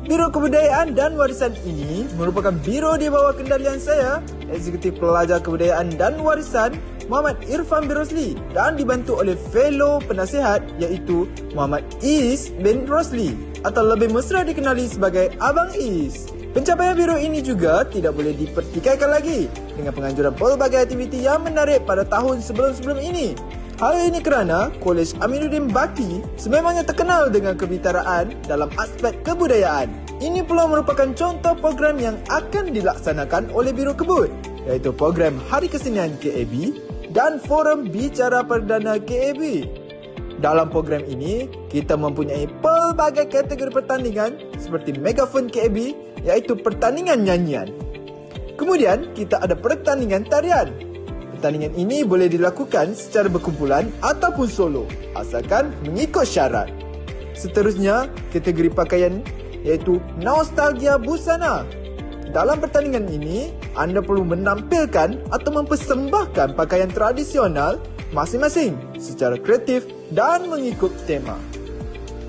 Biro Kebudayaan dan Warisan ini merupakan biro di bawah kendalian saya, Eksekutif Pelajar Kebudayaan dan Warisan Muhammad Irfan bin Rosli, dan dibantu oleh fellow penasihat iaitu Muhammad Is bin Rosli atau lebih mesra dikenali sebagai Abang Is. Pencapaian biro ini juga tidak boleh dipertikaikan lagi dengan penganjuran pelbagai aktiviti yang menarik pada tahun sebelum-sebelum ini. Hal ini kerana Kolej Aminuddin Baki sememangnya terkenal dengan kebitaraan dalam aspek kebudayaan. Ini pula merupakan contoh program yang akan dilaksanakan oleh Biro KEBUD, iaitu program Hari Kesenian KAB dan Forum Bicara Perdana KAB. Dalam program ini, kita mempunyai pelbagai kategori pertandingan seperti Megafon KAB iaitu pertandingan nyanyian. Kemudian, kita ada pertandingan tarian. Pertandingan ini boleh dilakukan secara berkumpulan ataupun solo, asalkan mengikut syarat. Seterusnya, kategori pakaian iaitu Nostalgia Busana. Dalam pertandingan ini, anda perlu menampilkan atau mempersembahkan pakaian tradisional masing-masing secara kreatif dan mengikut tema.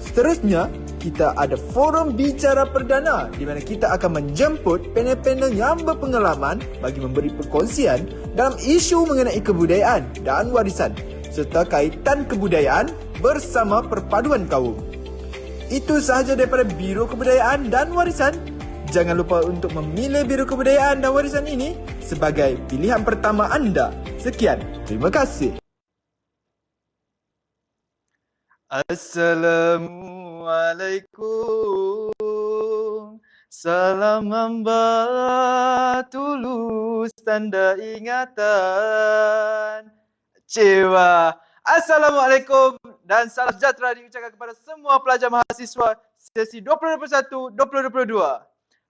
Seterusnya, kita ada Forum Bicara Perdana di mana kita akan menjemput panel-panel yang berpengalaman bagi memberi perkongsian dalam isu mengenai kebudayaan dan warisan serta kaitan kebudayaan bersama perpaduan kaum. Itu sahaja daripada Biro Kebudayaan dan Warisan. Jangan lupa untuk memilih Biro Kebudayaan dan Warisan ini sebagai pilihan pertama anda. Sekian, terima kasih. Assalamualaikum, salam hamba tulus tanda ingatan. Cewa. Assalamualaikum dan salam sejahtera diucapkan kepada semua pelajar mahasiswa sesi 2021-2022.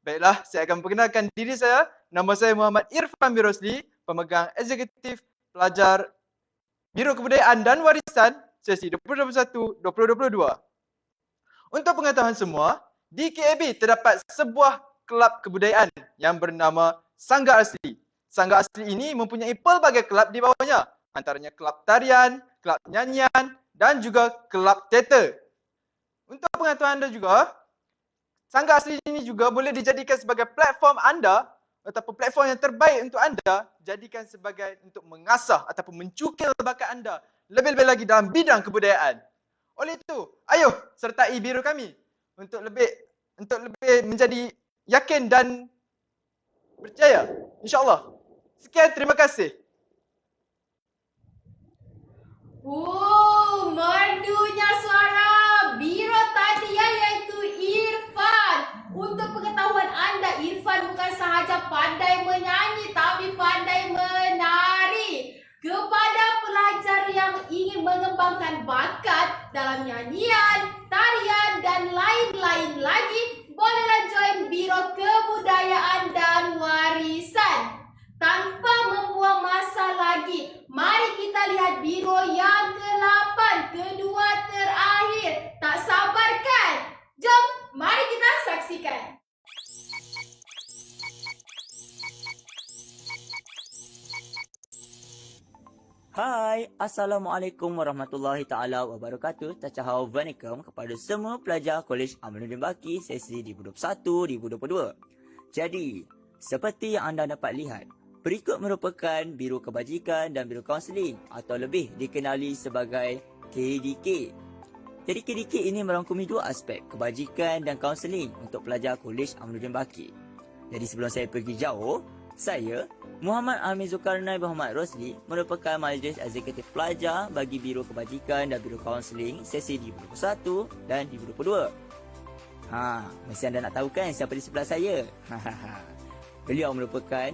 Baiklah, saya akan memperkenalkan diri saya. Nama saya Muhammad Irfan Birosli, pemegang eksekutif pelajar Biro Kebudayaan dan Warisan sesi 2021-2022. Untuk pengetahuan semua, di KAB terdapat sebuah kelab kebudayaan yang bernama Sangga Asli. Sangga Asli ini mempunyai pelbagai kelab di bawahnya, antaranya kelab tarian, kelab nyanyian dan juga kelab teater. Untuk pengetahuan anda juga, Sangga Asli ini juga boleh dijadikan sebagai platform anda ataupun platform yang terbaik untuk anda jadikan sebagai untuk mengasah ataupun mencukil bakat anda lebih-lebih lagi dalam bidang kebudayaan. Oleh itu, ayo sertai biro kami untuk lebih menjadi yakin dan berjaya, insya-Allah. Sekian, terima kasih. Merdunya suara biro tadi iaitu Irfan. Untuk pengetahuan anda, Irfan bukan sahaja pandai menyanyi tapi pandai menari. Kepada pelajar yang ingin mengembangkan bakat dalam nyanyian, tarian dan lain-lain lagi, bolehlah join Biro Kebudayaan dan Warisan. Tanpa membuang masa lagi, mari kita lihat biro yang ke-8, kedua terakhir. Tak sabar kan? Jom, mari kita saksikan. Hai, Assalamualaikum warahmatullahi taala wabarakatuh. Tachahau vanikum kepada semua pelajar Kolej Amaluddin Baki sesi 2021-2022. Jadi, seperti yang anda dapat lihat, berikut merupakan Biro Kebajikan dan Biro Kaunseling atau lebih dikenali sebagai KDK. Jadi KDK ini merangkumi dua aspek, kebajikan dan kaunseling untuk pelajar Kolej Amaluddin Baki. Jadi sebelum saya pergi jauh, saya, Muhammad Amir Zulkarnain bin Muhammad Rosli, merupakan Majlis Eksekutif Pelajar bagi Biro Kebajikan dan Biro Kaunseling sesi 2021 dan 2022. Mesti anda nak tahu kan siapa di sebelah saya? Beliau merupakan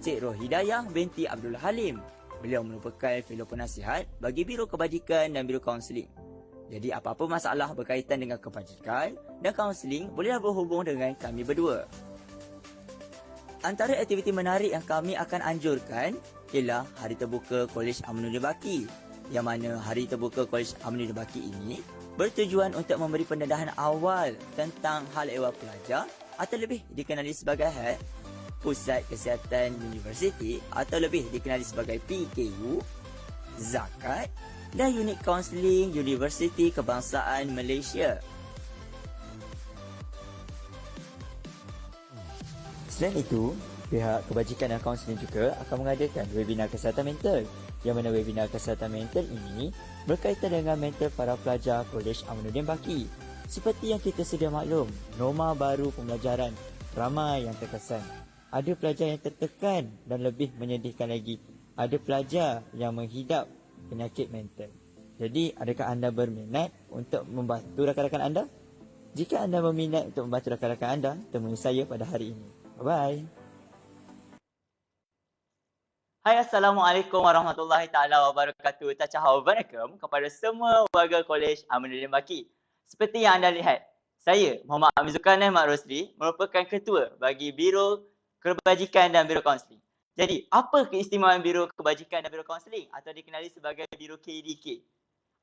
Cik Rohidayah binti Abdul Halim. Beliau merupakan fellow penasihat bagi Biro Kebajikan dan Biro Kaunseling. Jadi apa-apa masalah berkaitan dengan kebajikan dan kaunseling bolehlah berhubung dengan kami berdua. Antara aktiviti menarik yang kami akan anjurkan ialah Hari Terbuka Kolej Amaluddin Baki. Yang mana Hari Terbuka Kolej Amaluddin Baki ini bertujuan untuk memberi pendedahan awal tentang hal ehwal pelajar atau lebih dikenali sebagai HED, Pusat Kesihatan Universiti atau lebih dikenali sebagai PKU, Zakat dan Unit Kaunseling Universiti Kebangsaan Malaysia. Selain itu, pihak Kebajikan dan Kaunseling juga akan mengadakan webinar kesihatan mental, yang mana webinar kesihatan mental ini berkaitan dengan mental para pelajar Kolej Amaluddin Baki. Seperti yang kita sedia maklum, norma baru pembelajaran ramai yang terkesan. Ada pelajar yang tertekan dan lebih menyedihkan lagi, ada pelajar yang menghidap penyakit mental. Jadi, adakah anda berminat untuk membantu rakan-rakan anda? Jika anda berminat untuk membantu rakan-rakan anda, temui saya pada hari ini. Bye-bye. Hai, Assalamualaikum warahmatullahi taala wabarakatuh. Assalamualaikum kepada semua warga Kolej Aminuddin Baki. Seperti yang anda lihat, saya Muhammad Amin Zulkarnain Mat Rosli merupakan ketua bagi Biro Kebajikan dan Biro Kaunseling. Jadi, apa keistimewaan Biro Kebajikan dan Biro Kaunseling atau dikenali sebagai Biro KDK?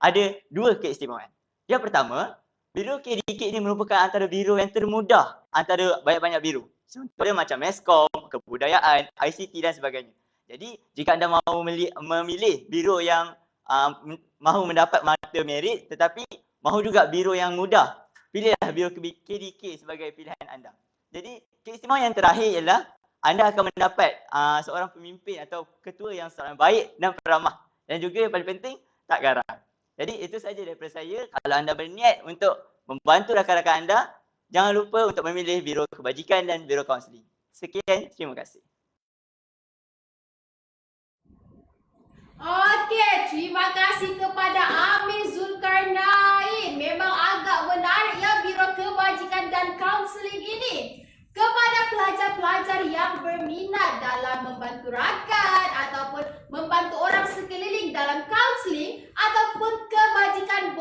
Ada dua keistimewaan. Yang pertama, Biro KDK ini merupakan antara biro yang termudah antara banyak-banyak biro. Contohnya macam Meskom, Kebudayaan, ICT dan sebagainya. Jadi, jika anda mahu memilih biro yang mahu mendapat mata merit tetapi mahu juga biro yang mudah, pilihlah biro KDK sebagai pilihan anda. Jadi, keistimewaan yang terakhir ialah anda akan mendapat seorang pemimpin atau ketua yang sangat baik dan peramah. Dan juga yang paling penting, tak garang. Jadi, itu saja daripada saya. Kalau anda berniat untuk membantu rakan-rakan anda, jangan lupa untuk memilih biro kebajikan dan biro kaunseling. Sekian, terima kasih. Okey, terima kasih kepada Amin Zulkarnain. Memang agak menarik ya Biro Kebajikan dan Kaunseling ini. Kepada pelajar-pelajar yang berminat dalam membantu rakan ataupun membantu orang sekeliling dalam kaunseling ataupun kebajikan,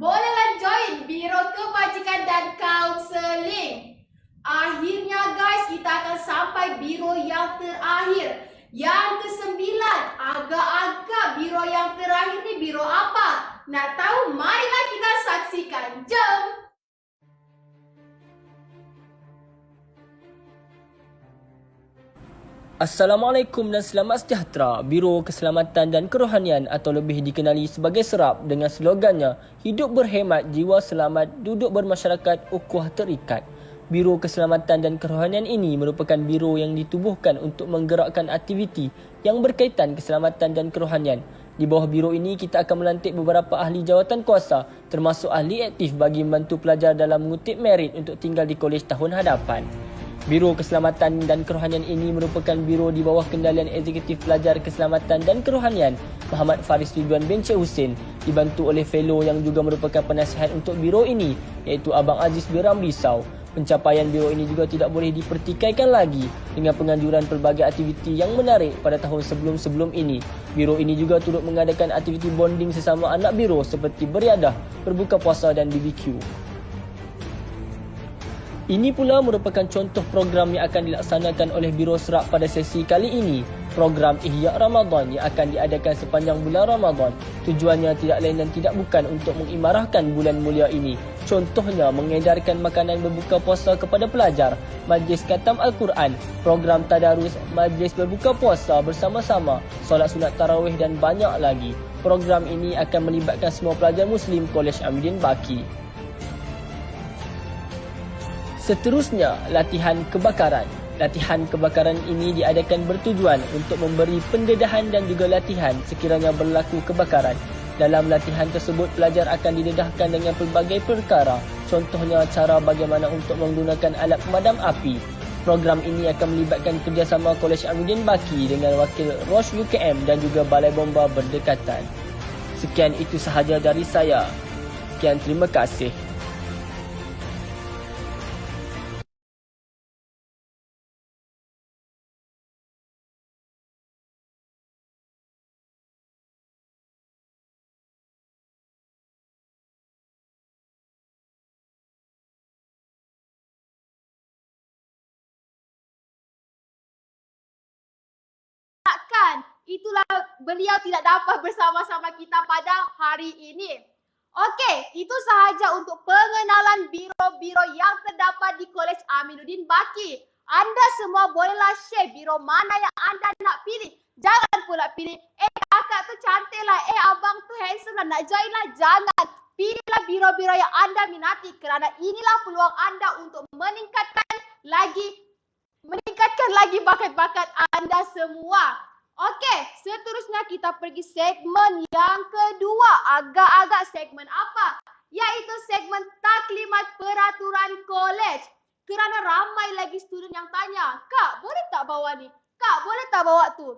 bolehlah join Biro Kebajikan dan Kaunseling. Akhirnya guys, kita akan sampai biro yang terakhir. Yang ke-9, agak-agak biro yang terakhir ni biro apa? Nak tahu? Marilah kita saksikan. Jom! Assalamualaikum dan selamat sejahtera. Biro Keselamatan dan Kerohanian atau lebih dikenali sebagai SERAP dengan slogannya Hidup Berhemat, Jiwa Selamat, Duduk Bermasyarakat, Ukhuwah Terikat. Biro Keselamatan dan Kerohanian ini merupakan biro yang ditubuhkan untuk menggerakkan aktiviti yang berkaitan keselamatan dan kerohanian. Di bawah biro ini, kita akan melantik beberapa ahli jawatan kuasa termasuk ahli aktif bagi membantu pelajar dalam mengutip merit untuk tinggal di kolej tahun hadapan. Biro Keselamatan dan Kerohanian ini merupakan biro di bawah kendalian Eksekutif Pelajar Keselamatan dan Kerohanian Muhammad Faris Ridwan bin Cik Husin, dibantu oleh fellow yang juga merupakan penasihat untuk biro ini iaitu Abang Aziz bin Ramlisau. Pencapaian biro ini juga tidak boleh dipertikaikan lagi dengan penganjuran pelbagai aktiviti yang menarik pada tahun sebelum-sebelum ini. Biro ini juga turut mengadakan aktiviti bonding sesama anak biro seperti beriadah, berbuka puasa dan BBQ. Ini pula merupakan contoh program yang akan dilaksanakan oleh Biro SERAP pada sesi kali ini. Program Ihya Ramadan yang akan diadakan sepanjang bulan Ramadan. Tujuannya tidak lain dan tidak bukan untuk mengimarahkan bulan mulia ini. Contohnya mengedarkan makanan berbuka puasa kepada pelajar, majlis khatam Al-Quran, program tadarus, majlis berbuka puasa bersama-sama, solat sunat tarawih dan banyak lagi. Program ini akan melibatkan semua pelajar Muslim Kolej Aminuddin Baki. Seterusnya, latihan kebakaran. Latihan kebakaran ini diadakan bertujuan untuk memberi pendedahan dan juga latihan sekiranya berlaku kebakaran. Dalam latihan tersebut, pelajar akan didedahkan dengan pelbagai perkara. Contohnya, cara bagaimana untuk menggunakan alat pemadam api. Program ini akan melibatkan kerjasama Kolej Aminuddin Baki dengan wakil ROS UKM dan juga Balai Bomba berdekatan. Sekian itu sahaja dari saya. Sekian, terima kasih. Itulah beliau tidak dapat bersama-sama kita pada hari ini. Okey, itu sahaja untuk pengenalan biro-biro yang terdapat di Kolej Aminuddin Baki. Anda semua bolehlah share biro mana yang anda nak pilih. Jangan pula pilih, kakak tu cantik lah, abang tu handsome lah, nak join lah. Jangan. Pilihlah biro-biro yang anda minati kerana inilah peluang anda untuk meningkatkan lagi bakat-bakat anda semua. Okey, seterusnya kita pergi segmen yang kedua. Agak-agak segmen apa? Iaitu segmen taklimat peraturan kolej. Kerana ramai lagi student yang tanya, Kak, boleh tak bawa ni? Kak, boleh tak bawa tu?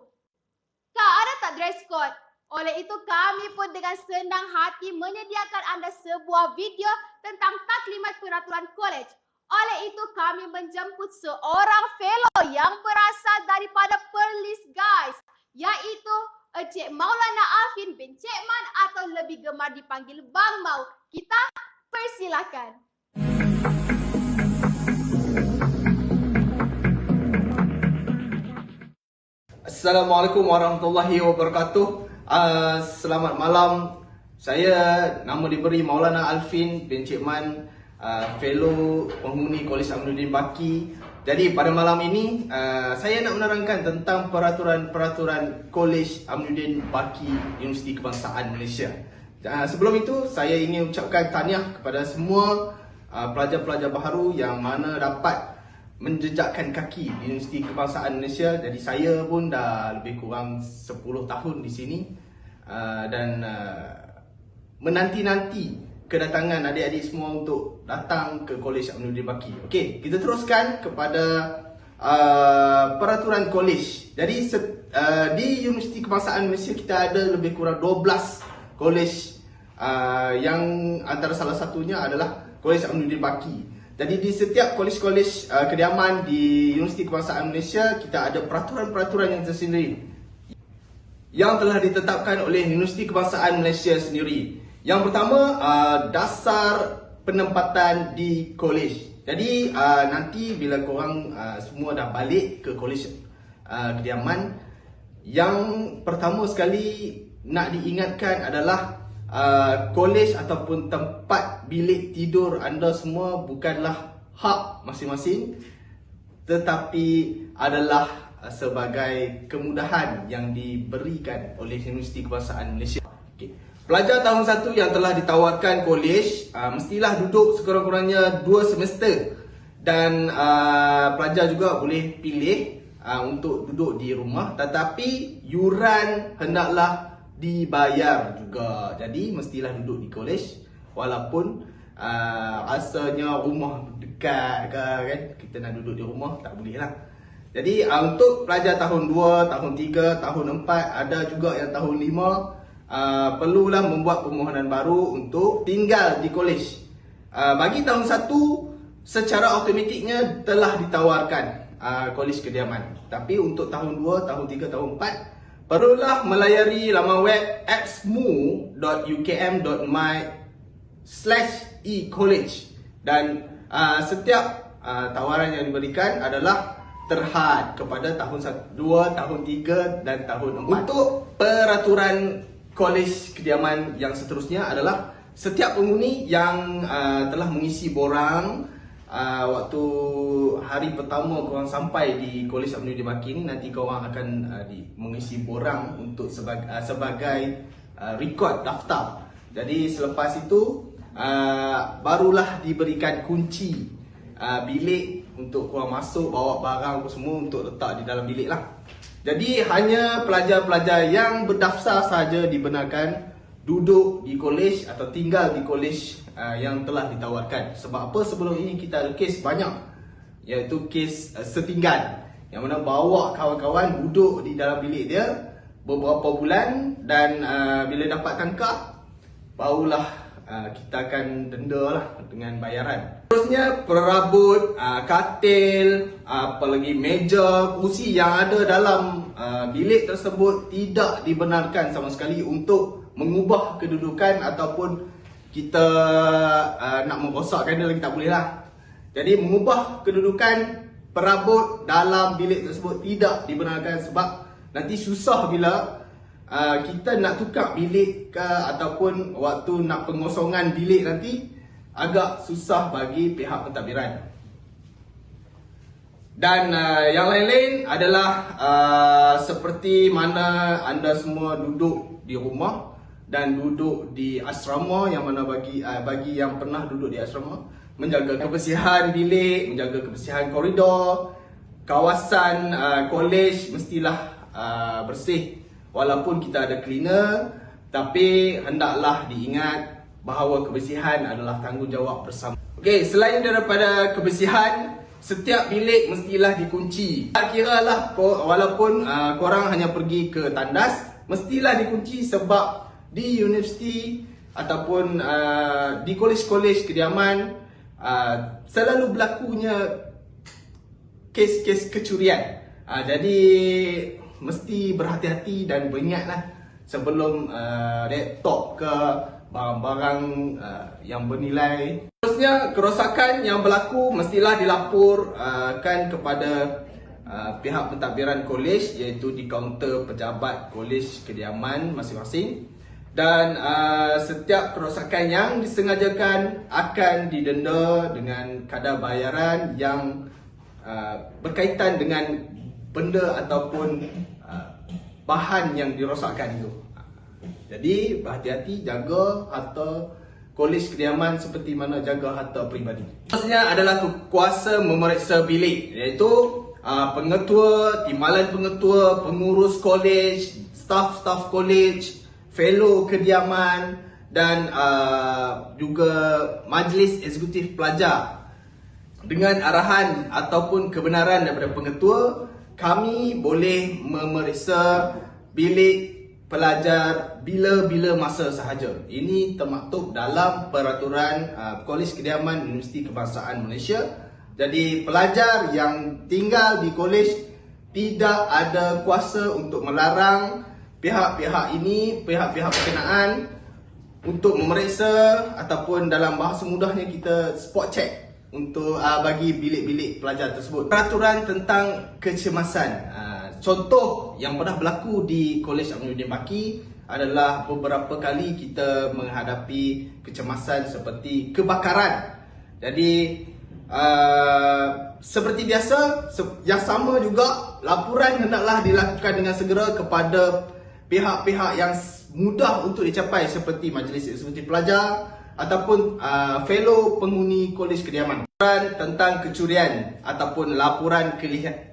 Kak, ada tak dress code? Oleh itu, kami pun dengan senang hati menyediakan anda sebuah video tentang taklimat peraturan kolej. Oleh itu, kami menjemput seorang fellow yang berasal daripada Perlis, guys. iaitu Encik Maulana Alvin bin Cik Man atau lebih gemar dipanggil Bang Mau. Kita persilakan. Assalamualaikum warahmatullahi wabarakatuh. Selamat malam. Saya nama diberi Maulana Alvin bin Cik Man, fellow penghuni Kolej Aminuddin Baki. Jadi pada malam ini saya nak menerangkan tentang peraturan Kolej Aminuddin Baki Universiti Kebangsaan Malaysia. Sebelum itu saya ingin ucapkan tahniah kepada semua pelajar-pelajar baharu yang mana dapat menjejakkan kaki di Universiti Kebangsaan Malaysia. Jadi saya pun dah lebih kurang 10 tahun di sini dan menanti-nanti kedatangan adik-adik semua untuk datang ke Kolej Aminuddin Baki. Okey, kita teruskan kepada peraturan kolej. Jadi di Universiti Kebangsaan Malaysia kita ada lebih kurang 12 kolej yang antara salah satunya adalah Kolej Aminuddin Baki. Jadi di setiap kolej-kolej kediaman di Universiti Kebangsaan Malaysia kita ada peraturan-peraturan yang tersendiri yang telah ditetapkan oleh Universiti Kebangsaan Malaysia sendiri. Yang pertama, dasar penempatan di kolej. Jadi nanti bila korang semua dah balik ke kolej kediaman, yang pertama sekali nak diingatkan adalah kolej ataupun tempat bilik tidur anda semua bukanlah hak masing-masing, tetapi adalah sebagai kemudahan yang diberikan oleh Universiti Kebangsaan Malaysia. Okay. Pelajar tahun 1 yang telah ditawarkan kolej mestilah duduk sekurang-kurangnya 2 semester dan pelajar juga boleh pilih untuk duduk di rumah, tetapi yuran hendaklah dibayar juga. Jadi mestilah duduk di kolej walaupun rasanya rumah dekat ke kan, kita nak duduk di rumah tak boleh lah. Jadi untuk pelajar tahun 2, tahun 3, tahun 4, ada juga yang tahun 5 perlulah membuat permohonan baru untuk tinggal di kolej. Bagi tahun 1 secara automatiknya telah ditawarkan kolej kediaman. Tapi untuk tahun 2, tahun 3, tahun 4 perlulah melayari laman web xmu.ukm.my/e-college dan setiap tawaran yang diberikan adalah terhad kepada tahun 2, tahun 3 dan tahun 4. Untuk peraturan kolej kediaman yang seterusnya adalah setiap penghuni yang telah mengisi borang waktu hari pertama korang sampai di Kolej Aminuddin Baki ni, nanti korang akan mengisi borang untuk sebagai rekod daftar. Jadi selepas itu barulah diberikan kunci bilik untuk korang masuk, bawa barang semua untuk letak di dalam bilik lah. Jadi hanya pelajar-pelajar yang berdaftar saja dibenarkan duduk di kolej atau tinggal di kolej yang telah ditawarkan. Sebab apa? Sebelum ini kita ada kes banyak, iaitu kes setinggal yang mana bawa kawan-kawan duduk di dalam bilik dia beberapa bulan dan bila dapat tangkap barulah kita akan denda lah dengan bayaran. Terusnya perabot, katil, apalagi meja, kursi yang ada dalam bilik tersebut tidak dibenarkan sama sekali untuk mengubah kedudukan ataupun kita nak merosakkan dia lagi, tak boleh lah. Jadi mengubah kedudukan perabot dalam bilik tersebut tidak dibenarkan sebab nanti susah bila kita nak tukar bilik ke ataupun waktu nak pengosongan bilik nanti agak susah bagi pihak pentadbiran. Dan yang lain-lain adalah seperti mana anda semua duduk di rumah dan duduk di asrama, yang mana bagi yang pernah duduk di asrama, menjaga kebersihan bilik, menjaga kebersihan koridor, kawasan kolej mestilah bersih. Walaupun kita ada cleaner, tapi hendaklah diingat bahawa kebersihan adalah tanggungjawab bersama. Okey, selain daripada kebersihan, setiap bilik mestilah dikunci. Kiralah walaupun korang hanya pergi ke tandas, mestilah dikunci sebab di universiti ataupun di kolej-kolej kediaman selalu berlakunya kes-kes kecurian. Jadi mesti berhati-hati dan beringatlah sebelum laptop ke barang-barang yang bernilai. Seterusnya, kerosakan yang berlaku mestilah dilaporkan kepada pihak pentadbiran kolej, iaitu di kaunter pejabat kolej kediaman masing-masing. Dan setiap kerosakan yang disengajakan akan didenda dengan kadar bayaran yang berkaitan dengan benda ataupun bahan yang dirosakkan itu. Jadi berhati-hati, jaga harta kolej kediaman seperti mana jaga harta peribadi. Seterusnya adalah kuasa memeriksa bilik, iaitu pengetua, timbalan pengetua, pengurus kolej, staf-staf kolej, fellow kediaman dan juga majlis eksekutif pelajar. Dengan arahan ataupun kebenaran daripada pengetua, kami boleh memeriksa bilik pelajar bila-bila masa sahaja. Ini termaktub dalam peraturan Kolej Kediaman Universiti Kebangsaan Malaysia. Jadi pelajar yang tinggal di kolej tidak ada kuasa untuk melarang pihak-pihak ini, pihak-pihak berkenaan untuk memeriksa ataupun dalam bahasa mudahnya kita spot check untuk bagi bilik-bilik pelajar tersebut. Peraturan tentang kecemasan. Contoh yang pernah berlaku di Kolej Aminuddin Baki adalah beberapa kali kita menghadapi kecemasan seperti kebakaran. Jadi seperti biasa, yang sama juga, laporan hendaklah dilakukan dengan segera kepada pihak-pihak yang mudah untuk dicapai seperti majlis eksekutif pelajar ataupun fellow penghuni kolej kediaman. Laporan tentang kecurian ataupun laporan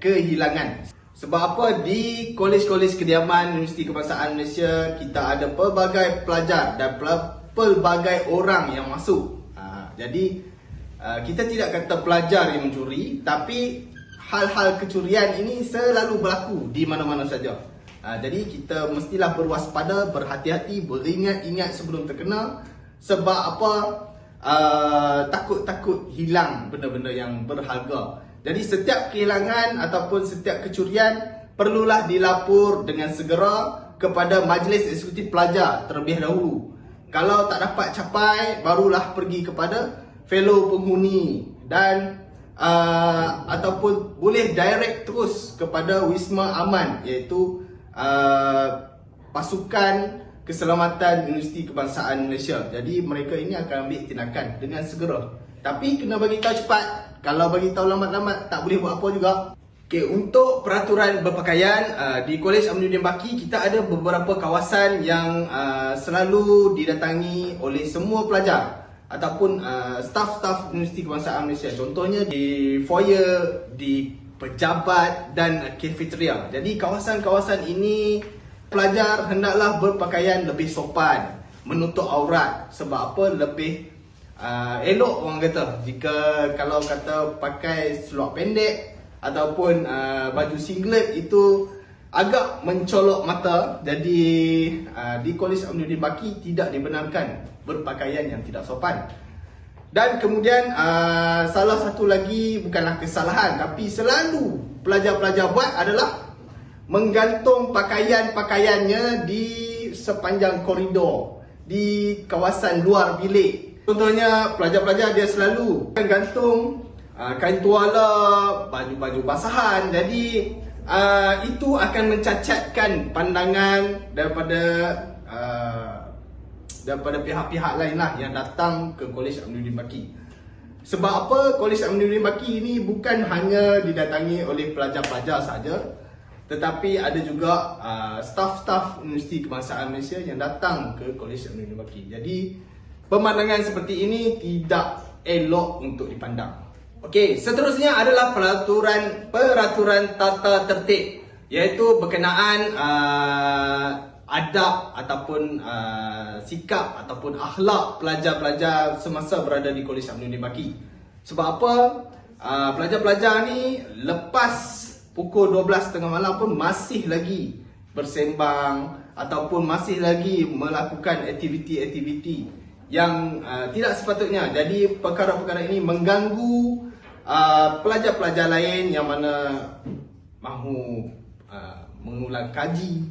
kehilangan. Sebab apa? Di kolej-kolej kediaman Universiti Kebangsaan Malaysia kita ada pelbagai pelajar dan pelbagai orang yang masuk. Jadi kita tidak kata pelajar yang mencuri, tapi hal-hal kecurian ini selalu berlaku di mana-mana saja. Jadi kita mestilah berwaspada, berhati-hati, beringat-ingat sebelum terkena. Sebab apa? Takut-takut hilang benda-benda yang berharga. Jadi setiap kehilangan ataupun setiap kecurian perlulah dilapor dengan segera kepada majlis eksekutif pelajar terlebih dahulu. Kalau tak dapat capai, barulah pergi kepada fellow penghuni dan ataupun boleh direct terus kepada Wisma Aman, iaitu pasukan keselamatan Universiti Kebangsaan Malaysia. Jadi mereka ini akan ambil tindakan dengan segera. Tapi kena bagi tahu cepat. Kalau bagi tahu lambat-lambat tak boleh buat apa juga. Okey, untuk peraturan berpakaian di Kolej Aminuddin Baki kita ada beberapa kawasan yang selalu didatangi oleh semua pelajar ataupun staf-staf Universiti Kebangsaan Malaysia. Contohnya di foyer, di pejabat dan cafeteria. Jadi kawasan-kawasan ini pelajar hendaklah berpakaian lebih sopan, menutup aurat. Sebab apa? Lebih elok orang kata jika kalau kata pakai seluar pendek ataupun baju singlet itu agak mencolok mata. Jadi di Kolej Aminuddin Baki tidak dibenarkan berpakaian yang tidak sopan. Dan kemudian salah satu lagi, bukanlah kesalahan tapi selalu pelajar-pelajar buat adalah menggantung pakaian-pakaiannya di sepanjang koridor di kawasan luar bilik. Contohnya pelajar-pelajar dia selalu gantung kain tuala, baju-baju basahan. Jadi itu akan mencacatkan pandangan daripada pihak-pihak lain lah yang datang ke Kolej Aminuddin Baki. Sebab apa? Kolej Aminuddin Baki ini bukan hanya didatangi oleh pelajar-pelajar saja, tetapi ada juga staf-staf Universiti Kebangsaan Malaysia yang datang ke Kolej Aminuddin Baki. Jadi pemandangan seperti ini tidak elok untuk dipandang. Okey, seterusnya adalah peraturan tata tertib, iaitu berkenaan adab ataupun sikap ataupun akhlak pelajar-pelajar semasa berada di Kolej Aminuddin Baki. Sebab apa? Pelajar-pelajar ni lepas pukul 12.30 malam pun masih lagi bersembang ataupun masih lagi melakukan aktiviti-aktiviti yang tidak sepatutnya. Jadi perkara-perkara ini mengganggu pelajar-pelajar lain yang mana mahu mengulang kaji,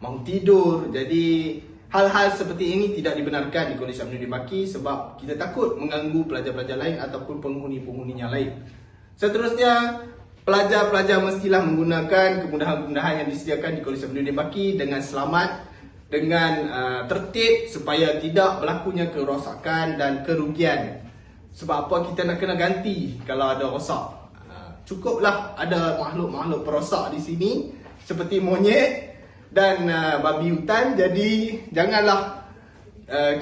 mau tidur. Jadi hal-hal seperti ini tidak dibenarkan di Kolej Aminuddin Baki sebab kita takut mengganggu pelajar-pelajar lain ataupun penghuni-penghuninya lain. Seterusnya, pelajar-pelajar mestilah menggunakan kemudahan-kemudahan yang disediakan di Kolej Aminuddin Baki dengan selamat, dengan tertib supaya tidak berlakunya kerosakan dan kerugian. Sebab apa kita nak kena ganti kalau ada rosak? Cukuplah ada makhluk-makhluk perosak di sini seperti monyet dan babi hutan. Jadi janganlah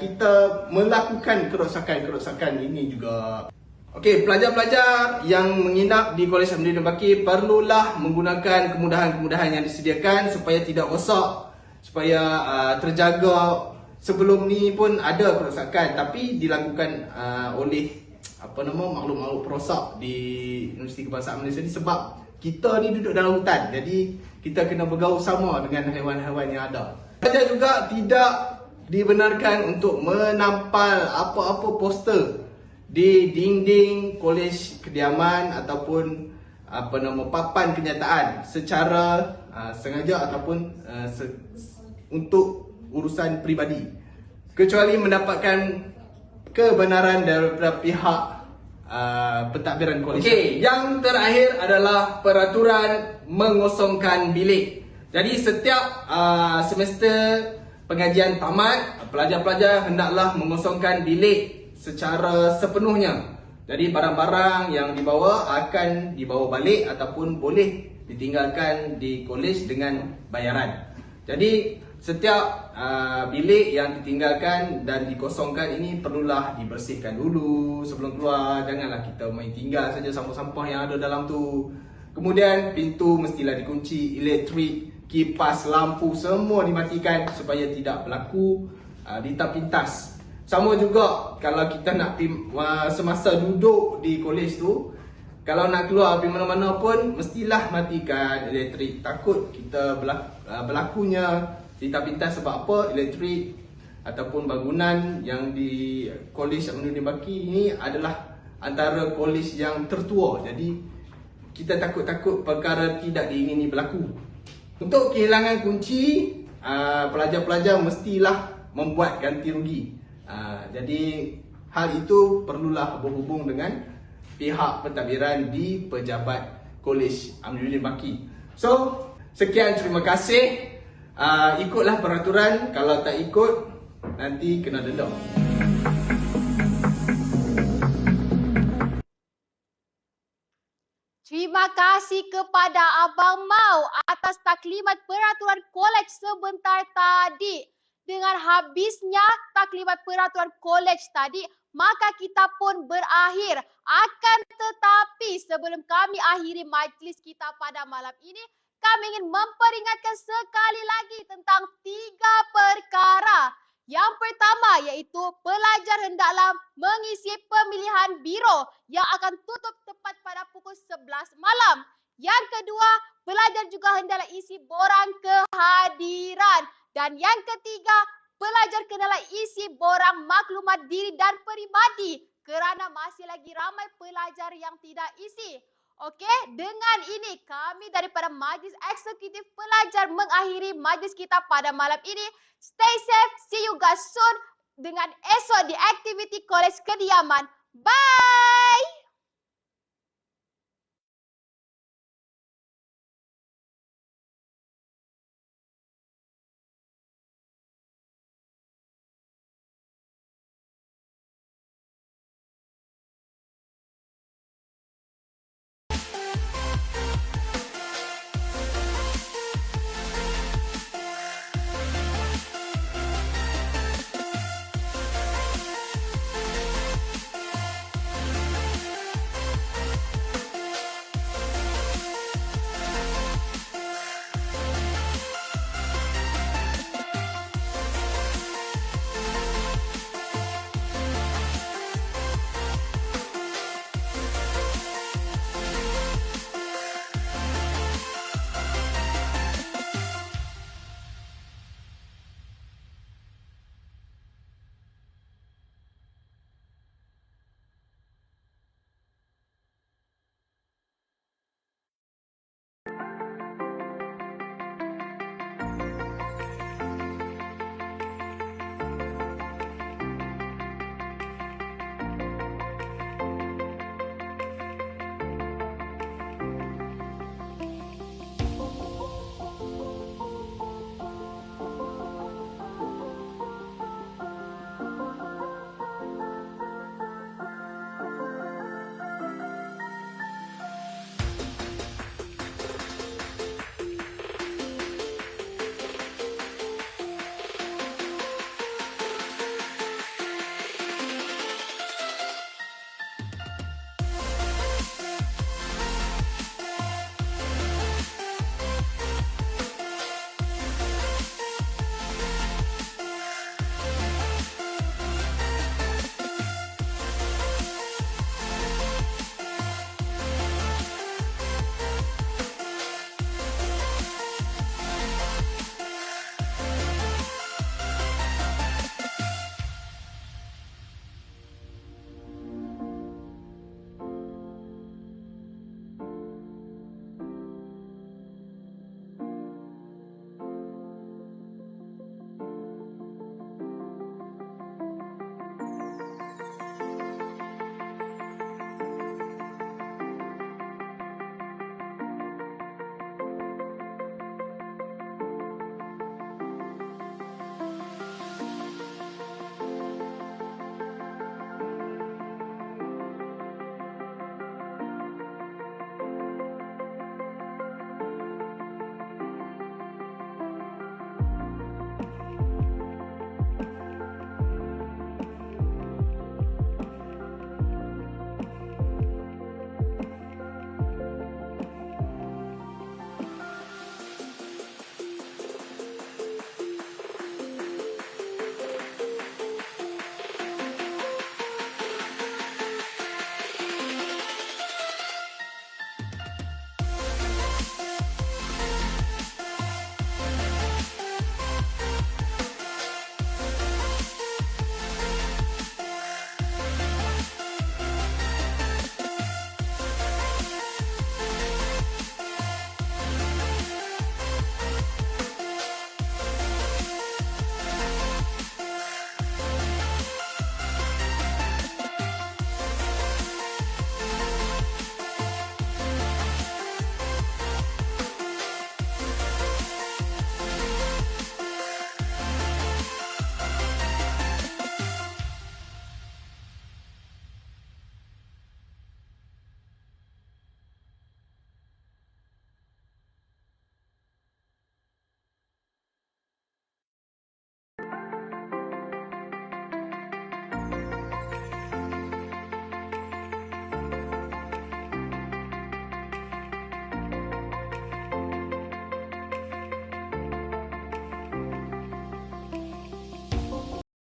kita melakukan kerosakan-kerosakan ini juga. Okey, pelajar-pelajar yang menginap di Kolej Aminuddin Baki perlulah menggunakan kemudahan-kemudahan yang disediakan supaya tidak rosak, supaya terjaga. Sebelum ni pun ada kerosakan tapi dilakukan oleh makhluk-makhluk perosak di Universiti Kebangsaan Malaysia ni sebab kita ni duduk dalam hutan. Jadi kita kena bergaul sama dengan haiwan-haiwan yang ada. Pelajar juga tidak dibenarkan untuk menampal apa-apa poster di dinding kolej kediaman ataupun papan kenyataan secara sengaja ataupun untuk urusan peribadi, kecuali mendapatkan kebenaran daripada pihak pentadbiran kolej. Okey, yang terakhir adalah peraturan mengosongkan bilik. Jadi setiap semester pengajian tamat, pelajar-pelajar hendaklah mengosongkan bilik secara sepenuhnya. Jadi barang-barang yang dibawa akan dibawa balik ataupun boleh ditinggalkan di kolej dengan bayaran. Jadi setiap bilik yang ditinggalkan dan dikosongkan ini perlulah dibersihkan dulu sebelum keluar. Janganlah kita main tinggal saja sampah-sampah yang ada dalam tu. Kemudian pintu mestilah dikunci, elektrik, kipas, lampu semua dimatikan supaya tidak berlaku rintap pintas. Sama juga kalau kita nak semasa duduk di kolej tu, kalau nak keluar pergi mana-mana pun mestilah matikan elektrik. Takut kita berlakunya rintap pintas sebab apa? Elektrik ataupun bangunan yang di Kolej Aminuddin Baki ini adalah antara kolej yang tertua. Jadi kita takut-takut perkara tidak diingini berlaku. Untuk kehilangan kunci, pelajar-pelajar mestilah membuat ganti rugi. Jadi hal itu perlulah berhubung dengan pihak pentadbiran di pejabat Kolej Aminuddin Baki. So, sekian, terima kasih. Ikutlah peraturan, kalau tak ikut nanti kena denda. Terima kasih kepada Abang Mau atas taklimat peraturan kolej sebentar tadi. Dengan habisnya taklimat peraturan kolej tadi, maka kita pun berakhir. Akan tetapi sebelum kami akhiri majlis kita pada malam ini, kami ingin memperingatkan sekali lagi tentang 3 perkara. Yang pertama iaitu pelajar hendaklah mengisi pemilihan biro yang akan tutup tepat pada pukul 11 malam. Yang kedua, pelajar juga hendaklah isi borang kehadiran. Dan yang ketiga, pelajar kenalah isi borang maklumat diri dan peribadi kerana masih lagi ramai pelajar yang tidak isi. Okey, dengan ini kami daripada Majlis Eksekutif Pelajar mengakhiri majlis kita pada malam ini. Stay safe, see you guys soon dengan esok di aktiviti Kolej Kediaman. Bye!